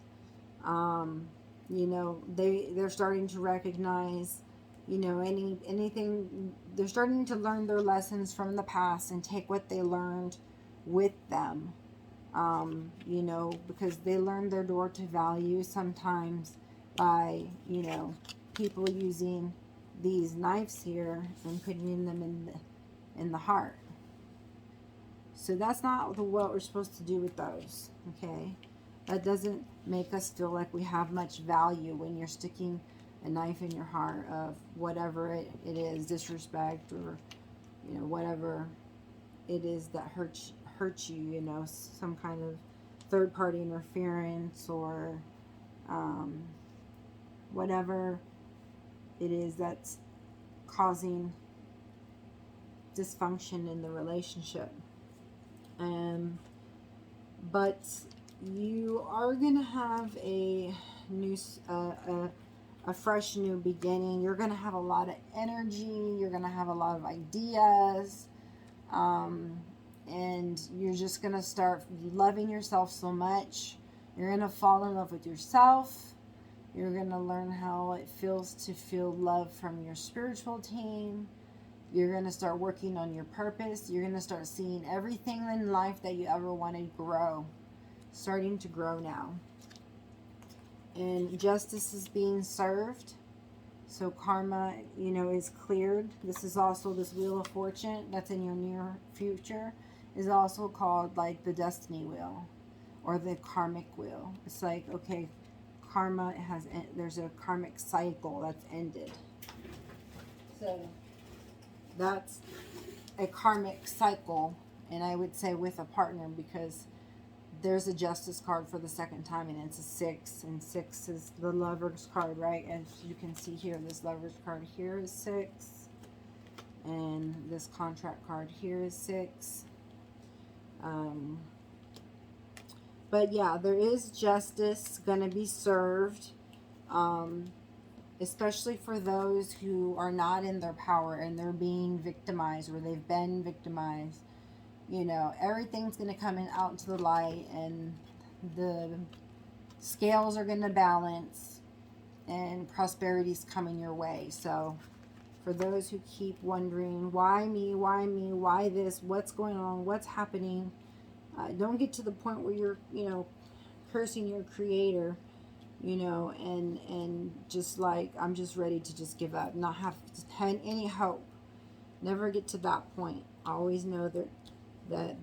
You know, they're starting to recognize, you know, anything. They're starting to learn their lessons from the past and take what they learned with them. You know, because they learned their door to value sometimes by, you know, people using these knives here and putting them in the heart. So that's not what we're supposed to do with those, okay? That doesn't make us feel like we have much value when you're sticking a knife in your heart of whatever it is, disrespect, or, you know, whatever it is that hurts you, you know, some kind of third-party interference, or whatever it is that's causing dysfunction in the relationship. But you are going to have a new, a fresh new beginning. You're going to have a lot of energy. You're going to have a lot of ideas. And you're just going to start loving yourself so much. You're going to fall in love with yourself. You're going to learn how it feels to feel love from your spiritual team. You're going to start working on your purpose. You're going to start seeing everything in life that you ever wanted grow. Starting to grow now. And justice is being served. So karma, you know, is cleared. This is also this Wheel of Fortune that's in your near future is also called like the destiny wheel or the karmic wheel. It's like, okay, karma there's a karmic cycle that's ended. So that's a karmic cycle, and I would say with a partner, because there's a justice card for the second time, and it's a 6, and 6 is the lover's card, right? As you can see here, this lover's card here is 6, and this contract card here is 6. But yeah, there is justice going to be served, especially for those who are not in their power and they're being victimized, or they've been victimized. You know, everything's going to come out into the light, and the scales are going to balance, and prosperity's coming your way. So for those who keep wondering, why me, why this, what's going on, what's happening, don't get to the point where you're, you know, cursing your creator, you know, and just like, I'm just ready to just give up, not have any hope. Never get to that point. Always know that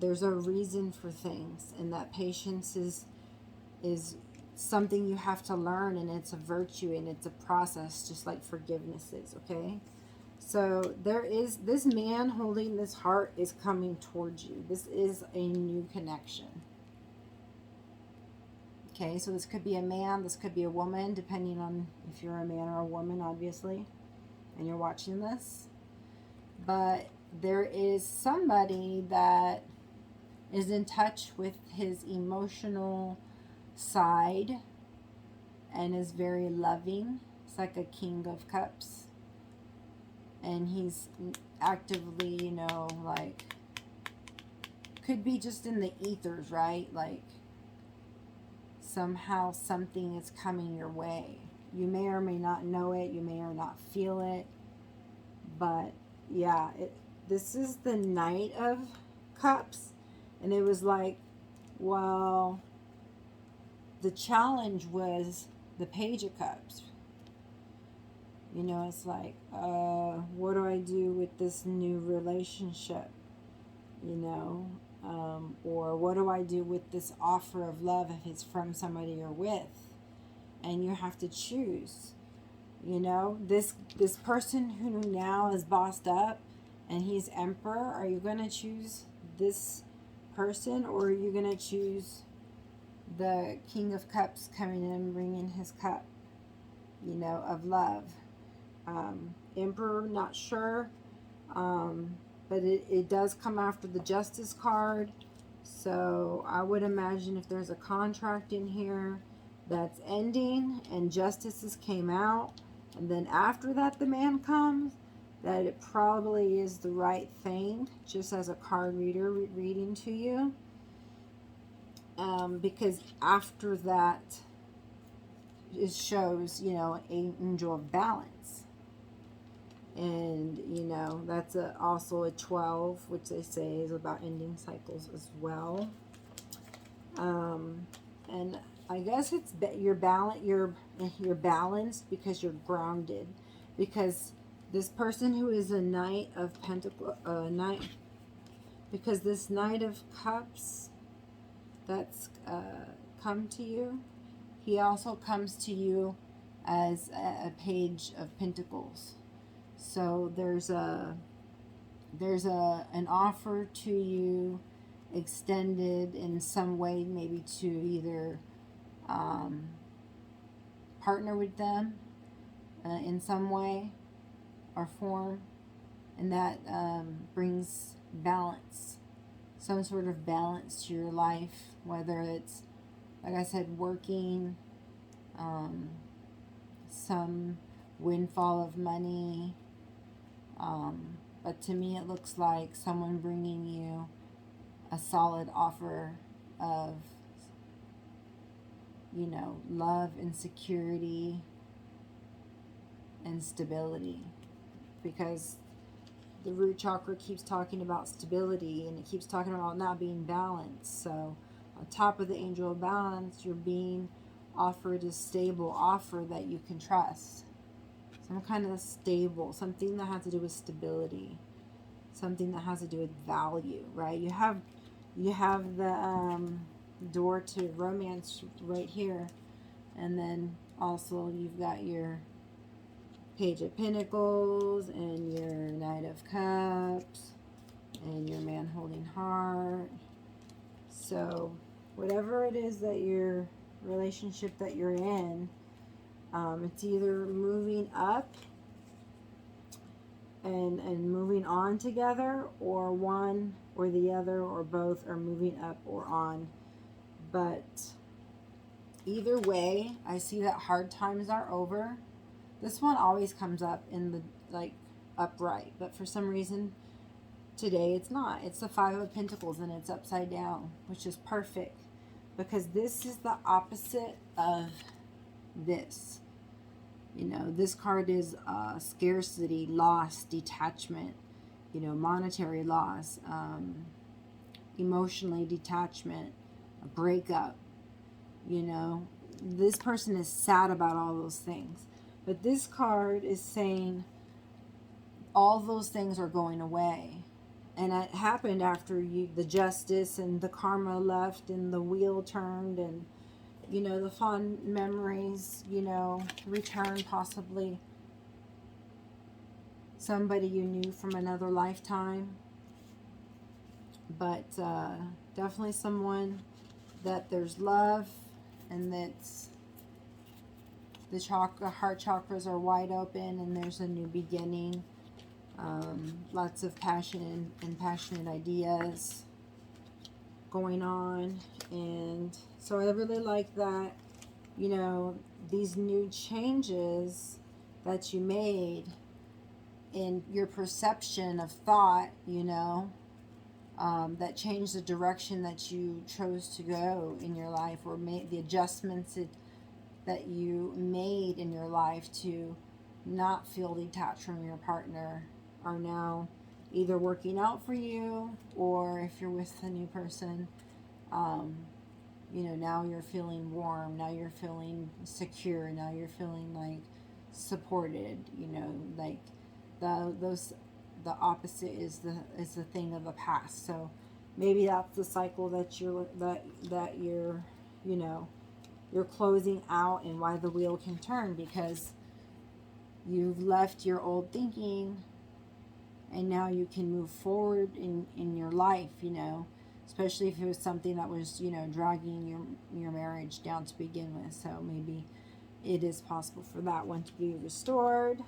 there's a reason for things, and that patience is something you have to learn, and it's a virtue, and it's a process, just like forgiveness is, okay? So there is this man holding this heart is coming towards you. This is a new connection. Okay, so this could be a man, this could be a woman, depending on if you're a man or a woman, obviously, and you're watching this. But there is somebody that is in touch with his emotional side and is very loving. It's like a King of Cups. And he's actively, you know, like, could be just in the ethers, right? Like, somehow something is coming your way. You may or may not know it. You may or not feel it. But, yeah, this is the Knight of Cups. And it was like, well, the challenge was the Page of Cups. You know, it's like, what do I do with this new relationship? You know, or what do I do with this offer of love if it's from somebody you're with? And you have to choose. You know, this person who now is bossed up and he's emperor, are you going to choose this person, or are you going to choose the King of Cups coming in and bringing his cup, you know, of love? Emperor, not sure, but it does come after the Justice card. So I would imagine if there's a contract in here that's ending and justices came out, and then after that the man comes, that it probably is the right thing, just as a card reader reading to you. Because after that, it shows, you know, an angel of balance. And, you know, that's also a 12, which they say is about ending cycles as well. And I guess it's you're balanced because you're grounded. Because this person who is a Knight of Pentacles, because this Knight of Cups that's come to you, he also comes to you as a Page of Pentacles. So there's an offer to you extended in some way, maybe to either partner with them in some way or form, and that brings balance, some sort of balance to your life, whether it's, like I said, working, some windfall of money, but to me it looks like someone bringing you a solid offer of, you know, love and security and stability, because the root chakra keeps talking about stability, and it keeps talking about not being balanced. So on top of the angel of balance, you're being offered a stable offer that you can trust. Some kind of stable, something that has to do with stability, something that has to do with value, right? You have the door to romance right here, and then also you've got your Page of Pentacles and your Knight of Cups and your Man holding heart. So whatever it is that your relationship that you're in, it's either moving up and moving on together, or one or the other or both are moving up or on. But either way, I see that hard times are over. This one always comes up in the, like, upright, but for some reason today it's not. It's the Five of Pentacles and it's upside down, which is perfect, because this is the opposite of this. You know, this card is scarcity, loss, detachment, you know, monetary loss, emotionally detachment, a breakup. You know, this person is sad about all those things. But this card is saying all those things are going away. And it happened after the justice and the karma left and the wheel turned, and, you know, the fond memories, you know, return, possibly somebody you knew from another lifetime. But definitely someone that there's love, and that's the heart chakras are wide open, and there's a new beginning. Lots of passion and passionate ideas going on. And so I really like that, you know, these new changes that you made in your perception of thought, you know, that changed the direction that you chose to go in your life, or made the adjustments that you made in your life to not feel detached from your partner are now either working out for you, or if you're with a new person, you know, now you're feeling warm, now you're feeling secure, now you're feeling like supported, you know, like the opposite is the thing of the past. So maybe that's the cycle that you're you know, you're closing out, and why the wheel can turn, because You've left your old thinking, and now you can move forward in your life, you know, especially if it was something that was, you know, dragging your marriage down to begin with. So maybe it is possible for that one to be restored,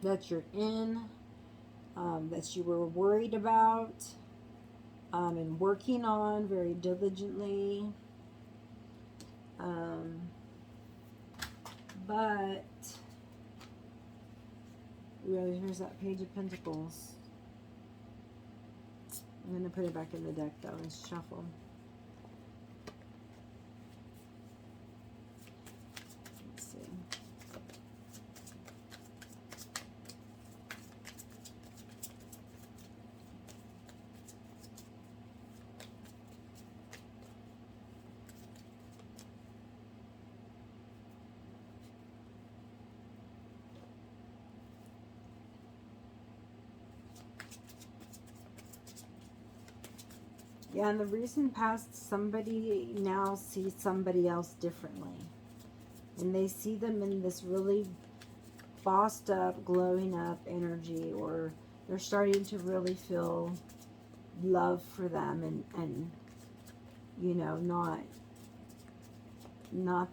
that you're in, that you were worried about, and working on very diligently. But really, here's that Page of Pentacles. I'm going to put it back in the deck though and shuffle. Let's see. Yeah, and the reason past, somebody now sees somebody else differently. And they see them in this really bossed up, glowing up energy, or they're starting to really feel love for them, and you know, not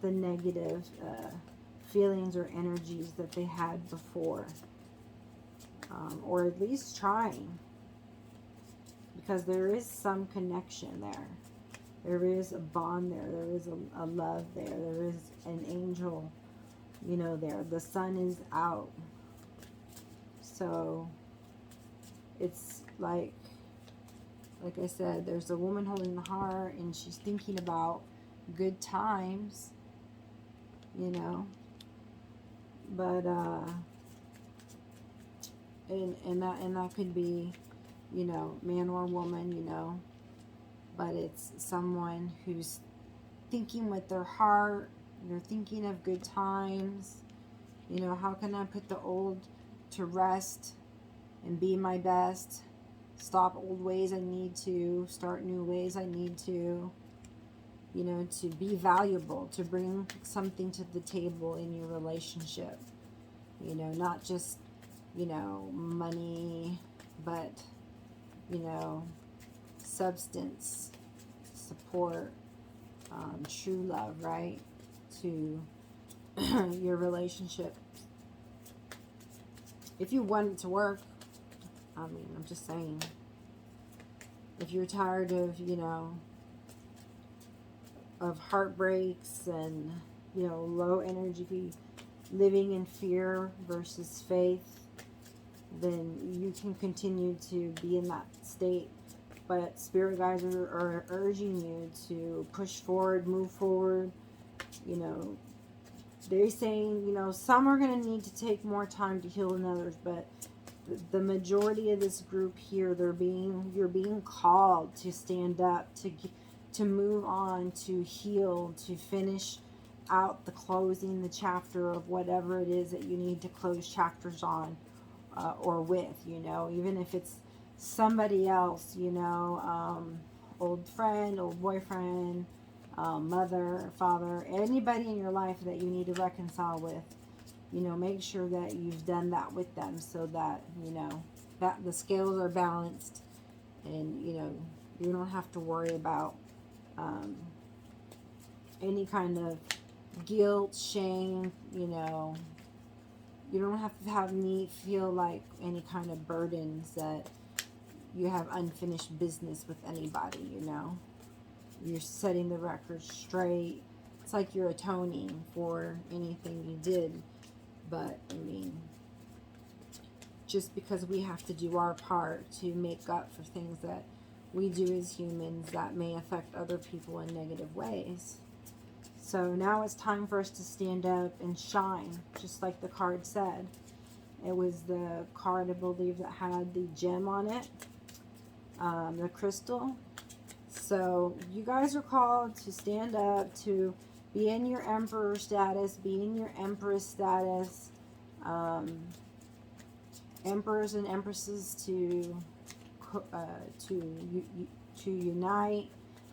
the negative feelings or energies that they had before. Or at least trying. Because there is some connection there. There is a bond there. There is a love there. There is an angel, you know, there. The sun is out. So it's like I said, there's a woman holding the heart, and she's thinking about good times, you know. But and that could be, you know, man or woman, you know, but it's someone who's thinking with their heart. They're thinking of good times. You know, how can I put the old to rest and be my best? Stop old ways I need to, start new ways I need to, you know, to be valuable, to bring something to the table in your relationship. You know, not just, you know, money, but, you know, substance, support, true love, right, to your relationship. If you want it to work, I mean, I'm just saying, if you're tired of, you know, of heartbreaks and, you know, low energy, living in fear versus faith, then you can continue to be in that state. But spirit guides are urging you to push forward, move forward. You know, they're saying, you know, some are going to need to take more time to heal than others, but the majority of this group here, you're being called to stand up, to move on, to heal, to finish out the chapter of whatever it is that you need to close chapters on, or with, you know, even if it's somebody else, you know, old friend, old boyfriend, mother, father, anybody in your life that you need to reconcile with. You know, make sure that you've done that with them, so that, you know, that the scales are balanced, and, you know, you don't have to worry about any kind of guilt, shame, you know. You don't have to have me feel like any kind of burdens that you have unfinished business with anybody, you know. You're setting the record straight. It's like you're atoning for anything you did. But, I mean, just because we have to do our part to make up for things that we do as humans that may affect other people in negative ways. So now it's time for us to stand up and shine, just like the card said. It was the card, I believe, that had the gem on it, the crystal. So you guys are called to stand up, to be in your emperor status, be in your empress status, emperors and empresses to unite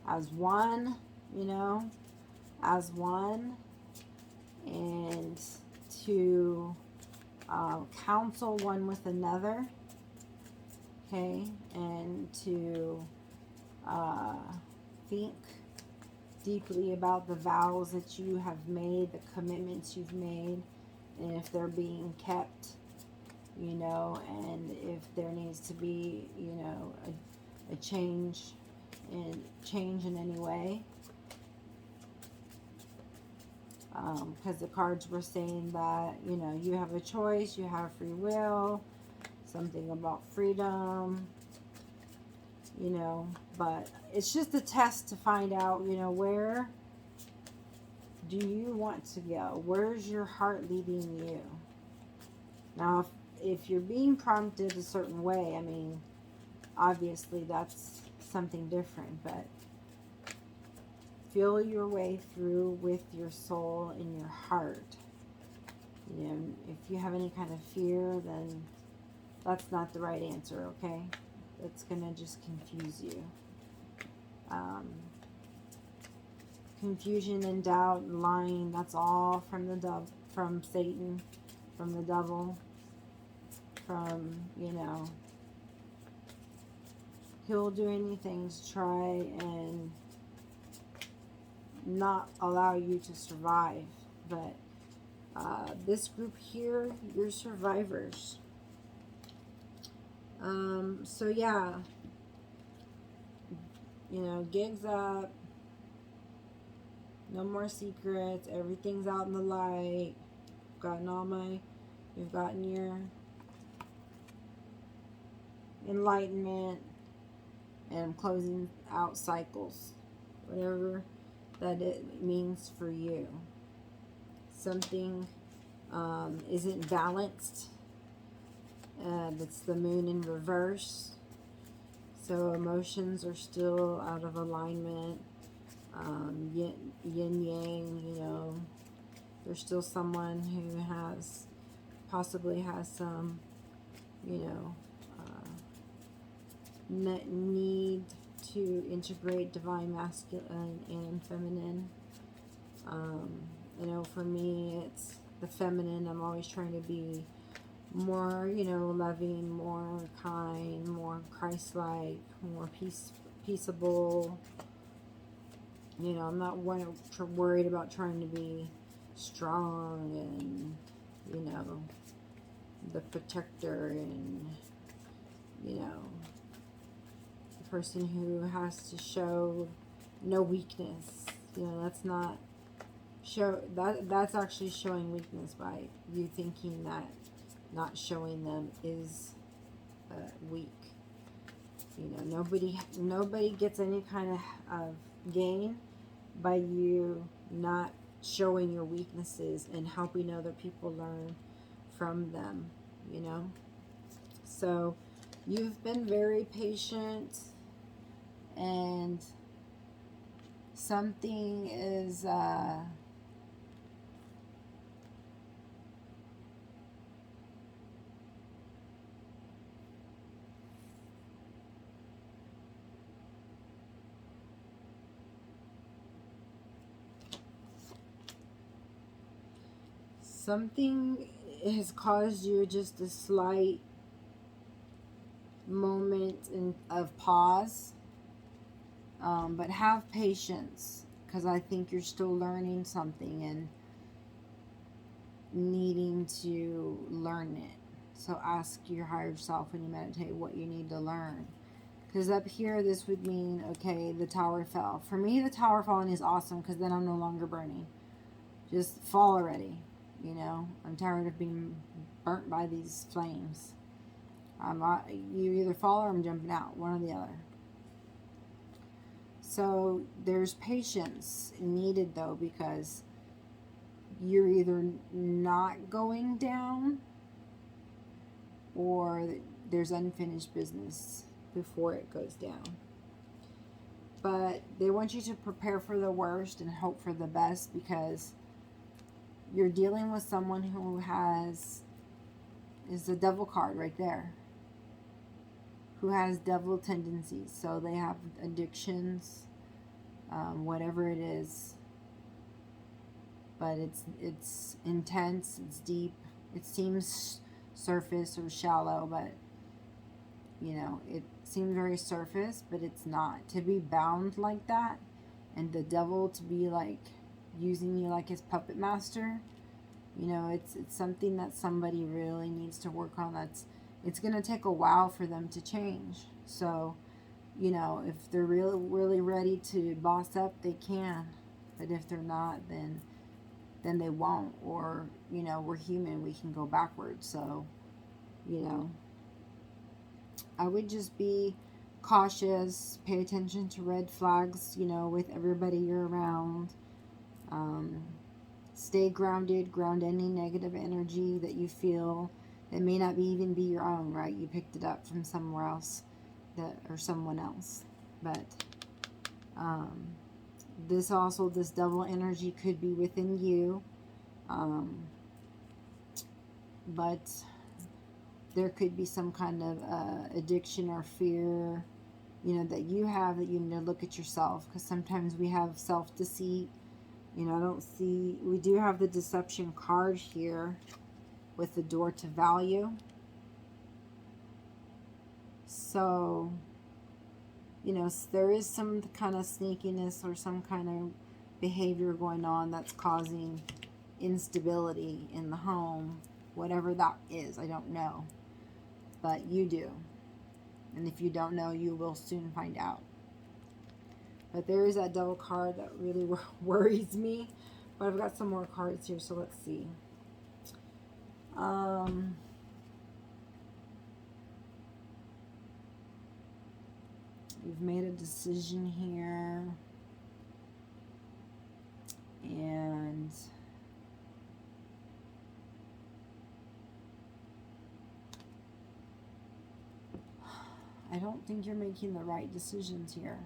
as one, you know, as one, and to counsel one with another, okay, and to think deeply about the vows that you have made, the commitments you've made, and if they're being kept, you know, and if there needs to be, you know, a change in any way. Because the cards were saying that, you know, you have a choice, you have free will, something about freedom, you know, but it's just a test to find out, you know, where do you want to go? Where's your heart leading you? Now, if you're being prompted a certain way, I mean, obviously that's something different, but feel your way through with your soul and your heart. You know, if you have any kind of fear, then that's not the right answer, okay? It's going to just confuse you. Confusion and doubt and lying, that's all from from Satan, from the devil, from, you know, he'll do anything to try and not allow you to survive. But this group here, you're survivors. So yeah, you know, gigs up, no more secrets, everything's out in the light. You've gotten your enlightenment, and I'm closing out cycles, whatever that it means for you. Something isn't balanced. That's the moon in reverse. So emotions are still out of alignment. Yin yang, you know. There's still someone who possibly has some, you know, need to integrate divine masculine and feminine. I know for me, it's the feminine. I'm always trying to be more, you know, loving, more kind, more Christ-like, more peaceable. You know, I'm not worried about trying to be strong and, you know, the protector and, you know, the person who has to show no weakness. You know, that's actually showing weakness by you thinking that not showing them is weak. You know, nobody gets any kind of gain by you not showing your weaknesses and helping other people learn from them, you know. So you've been very patient, and something is something has caused you just a slight moment of pause, but have patience, because I think you're still learning something and needing to learn it. So ask your higher self when you meditate what you need to learn. Because up here, this would mean, okay, the tower fell. For me, the tower falling is awesome, because then I'm no longer burning. Just fall already. You know, I'm tired of being burnt by these flames. You either fall or I'm jumping out, one or the other. So there's patience needed, though, because you're either not going down or there's unfinished business before it goes down. But they want you to prepare for the worst and hope for the best, because you're dealing with someone who is the devil card right there, who has devil tendencies. So they have addictions, whatever it is, but it's intense, it's deep. It seems surface or shallow, but you know, it seems very surface, but it's not. To be bound like that, and the devil to be like using you like his puppet master, you know, it's something that somebody really needs to work on. It's going to take a while for them to change. So, you know, if they're really ready to boss up, they can. But if they're not, then they won't. Or, you know, we're human, we can go backwards. So, you know, I would just be cautious, pay attention to red flags, you know, with everybody you're around. Stay grounded, ground any negative energy that you feel that may not even be your own, right? You picked it up from somewhere else, or someone else. But this devil energy could be within you. But there could be some kind of addiction or fear, you know, that you have, that you need to look at yourself. Because sometimes we have self-deceit. You know, we do have the deception card here with the door to value. So, you know, there is some kind of sneakiness or some kind of behavior going on that's causing instability in the home. Whatever that is, I don't know. But you do. And if you don't know, you will soon find out. But there is that devil card that really worries me. But I've got some more cards here, so let's see. You've made a decision here. And I don't think you're making the right decisions here.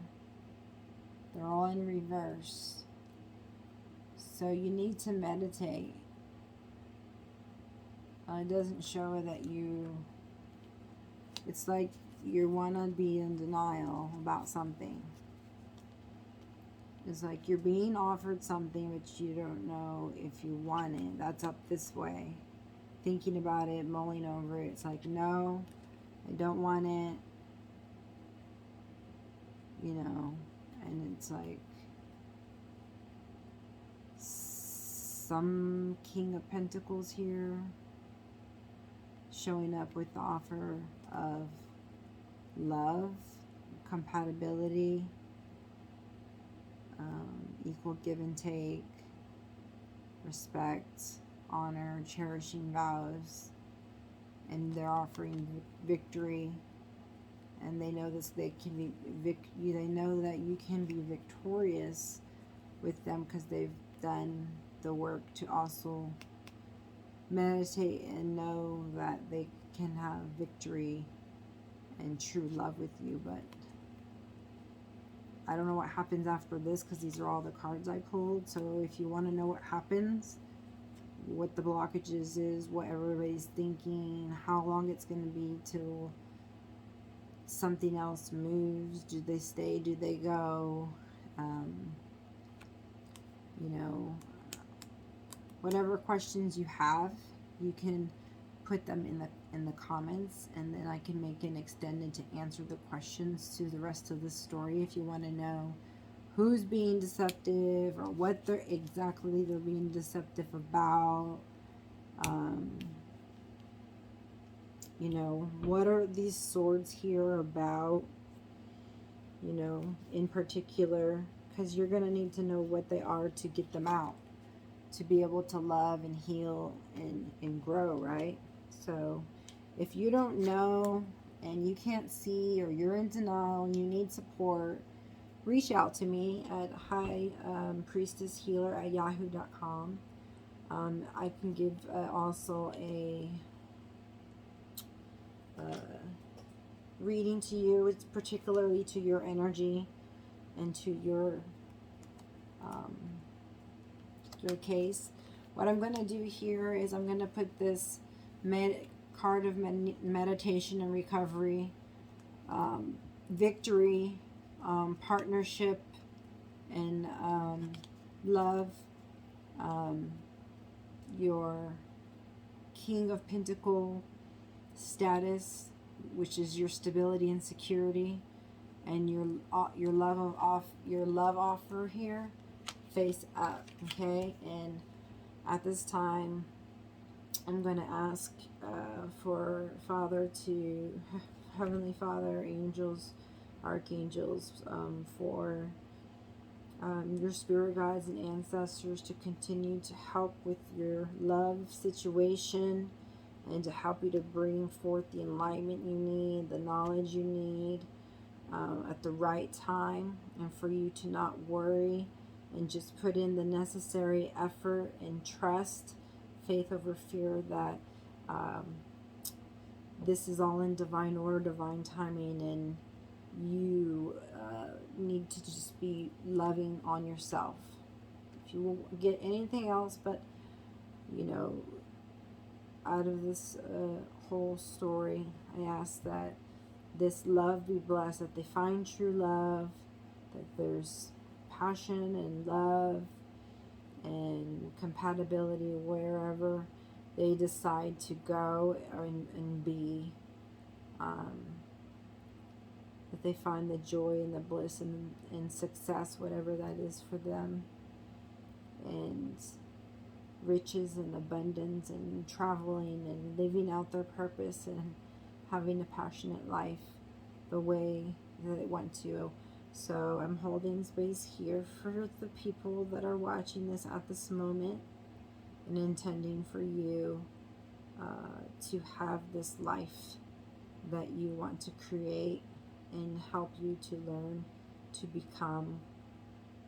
They're all in reverse. So you need to meditate. It doesn't show that it's like you want to be in denial about something. It's like you're being offered something which you don't know if you want it. That's up this way. Thinking about it, mulling over it. It's like, no, I don't want it. You know, and it's like some King of Pentacles here showing up with the offer of love, compatibility, equal give and take, respect, honor, cherishing vows, and they're offering victory. And they know this, they know that you can be victorious with them because they've done the work to also meditate and know that they can have victory and true love with you. But I don't know what happens after this because these are all the cards I pulled. So if you want to know what happens, what the blockages is, what everybody's thinking, how long it's going to be till something else moves, do they stay, do they go, you know, whatever questions you have, you can put them in the comments, and then I can make an extended to answer the questions to the rest of the story. If you want to know who's being deceptive or what they're being deceptive about, you know, what are these swords here about, you know, in particular, because you're going to need to know what they are to get them out, to be able to love and heal and grow, right? So if you don't know and you can't see, or you're in denial and you need support, reach out to me at highpriestesshealer@yahoo.com. I can give also a reading to you. It's particularly to your energy and to your case. What I'm going to do here is I'm going to put this card of meditation and recovery, victory, partnership, and love, your King of Pentacles, status, which is your stability and security, and your love offer here, face up, okay? And at this time, I'm going to ask for Heavenly Father, angels, archangels, for your spirit guides and ancestors to continue to help with your love situation, and to help you to bring forth the enlightenment you need, the knowledge you need at the right time, and for you to not worry and just put in the necessary effort and trust, faith over fear, that this is all in divine order, divine timing, and you need to just be loving on yourself. If you will get anything else, but out of this whole story, I ask that this love be blessed, that they find true love, that there's passion and love and compatibility wherever they decide to go and be, that they find the joy and the bliss and success, whatever that is for them, and riches and abundance and traveling and living out their purpose and having a passionate life the way that they want to. So I'm holding space here for the people that are watching this at this moment, and intending for you to have this life that you want to create, and help you to learn to become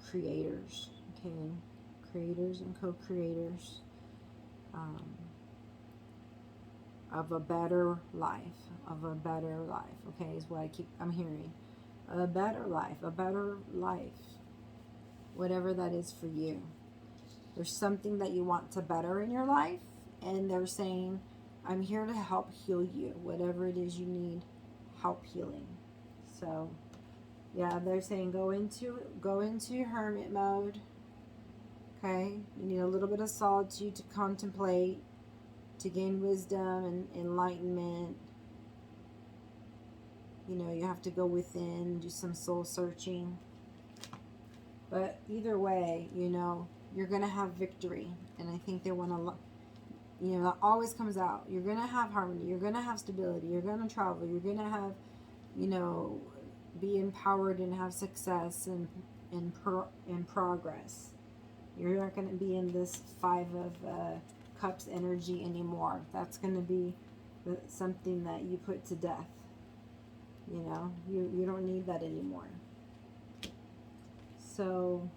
creators, okay? Creators and co-creators of a better life, okay, is what I'm hearing. A better life, whatever that is for you. There's something that you want to better in your life, and they're saying, I'm here to help heal you, whatever it is you need help healing. So yeah, they're saying go into hermit mode. Okay, you need a little bit of solitude to contemplate, to gain wisdom and enlightenment. You have to go within, do some soul searching. But either way, you're going to have victory. And I think they want to, that always comes out. You're going to have harmony. You're going to have stability. You're going to travel. You're going to have, be empowered and have success and progress. You're not going to be in this 5 of Cups energy anymore. That's going to be something that you put to death. You don't need that anymore. So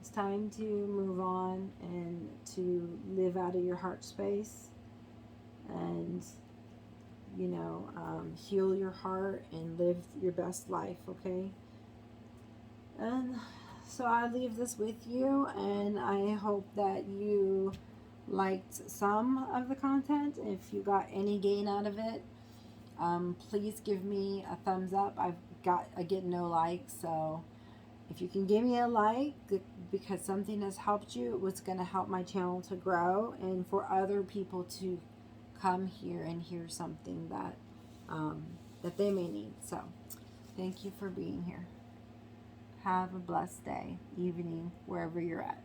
it's time to move on and to live out of your heart space, and heal your heart and live your best life, okay? And so I leave this with you, and I hope that you liked some of the content. If you got any gain out of it, please give me a thumbs up. I get no likes, so if you can give me a like, because something has helped you, it's going to help my channel to grow, and for other people to come here and hear something that that they may need. So thank you for being here. Have a blessed day, evening, wherever you're at.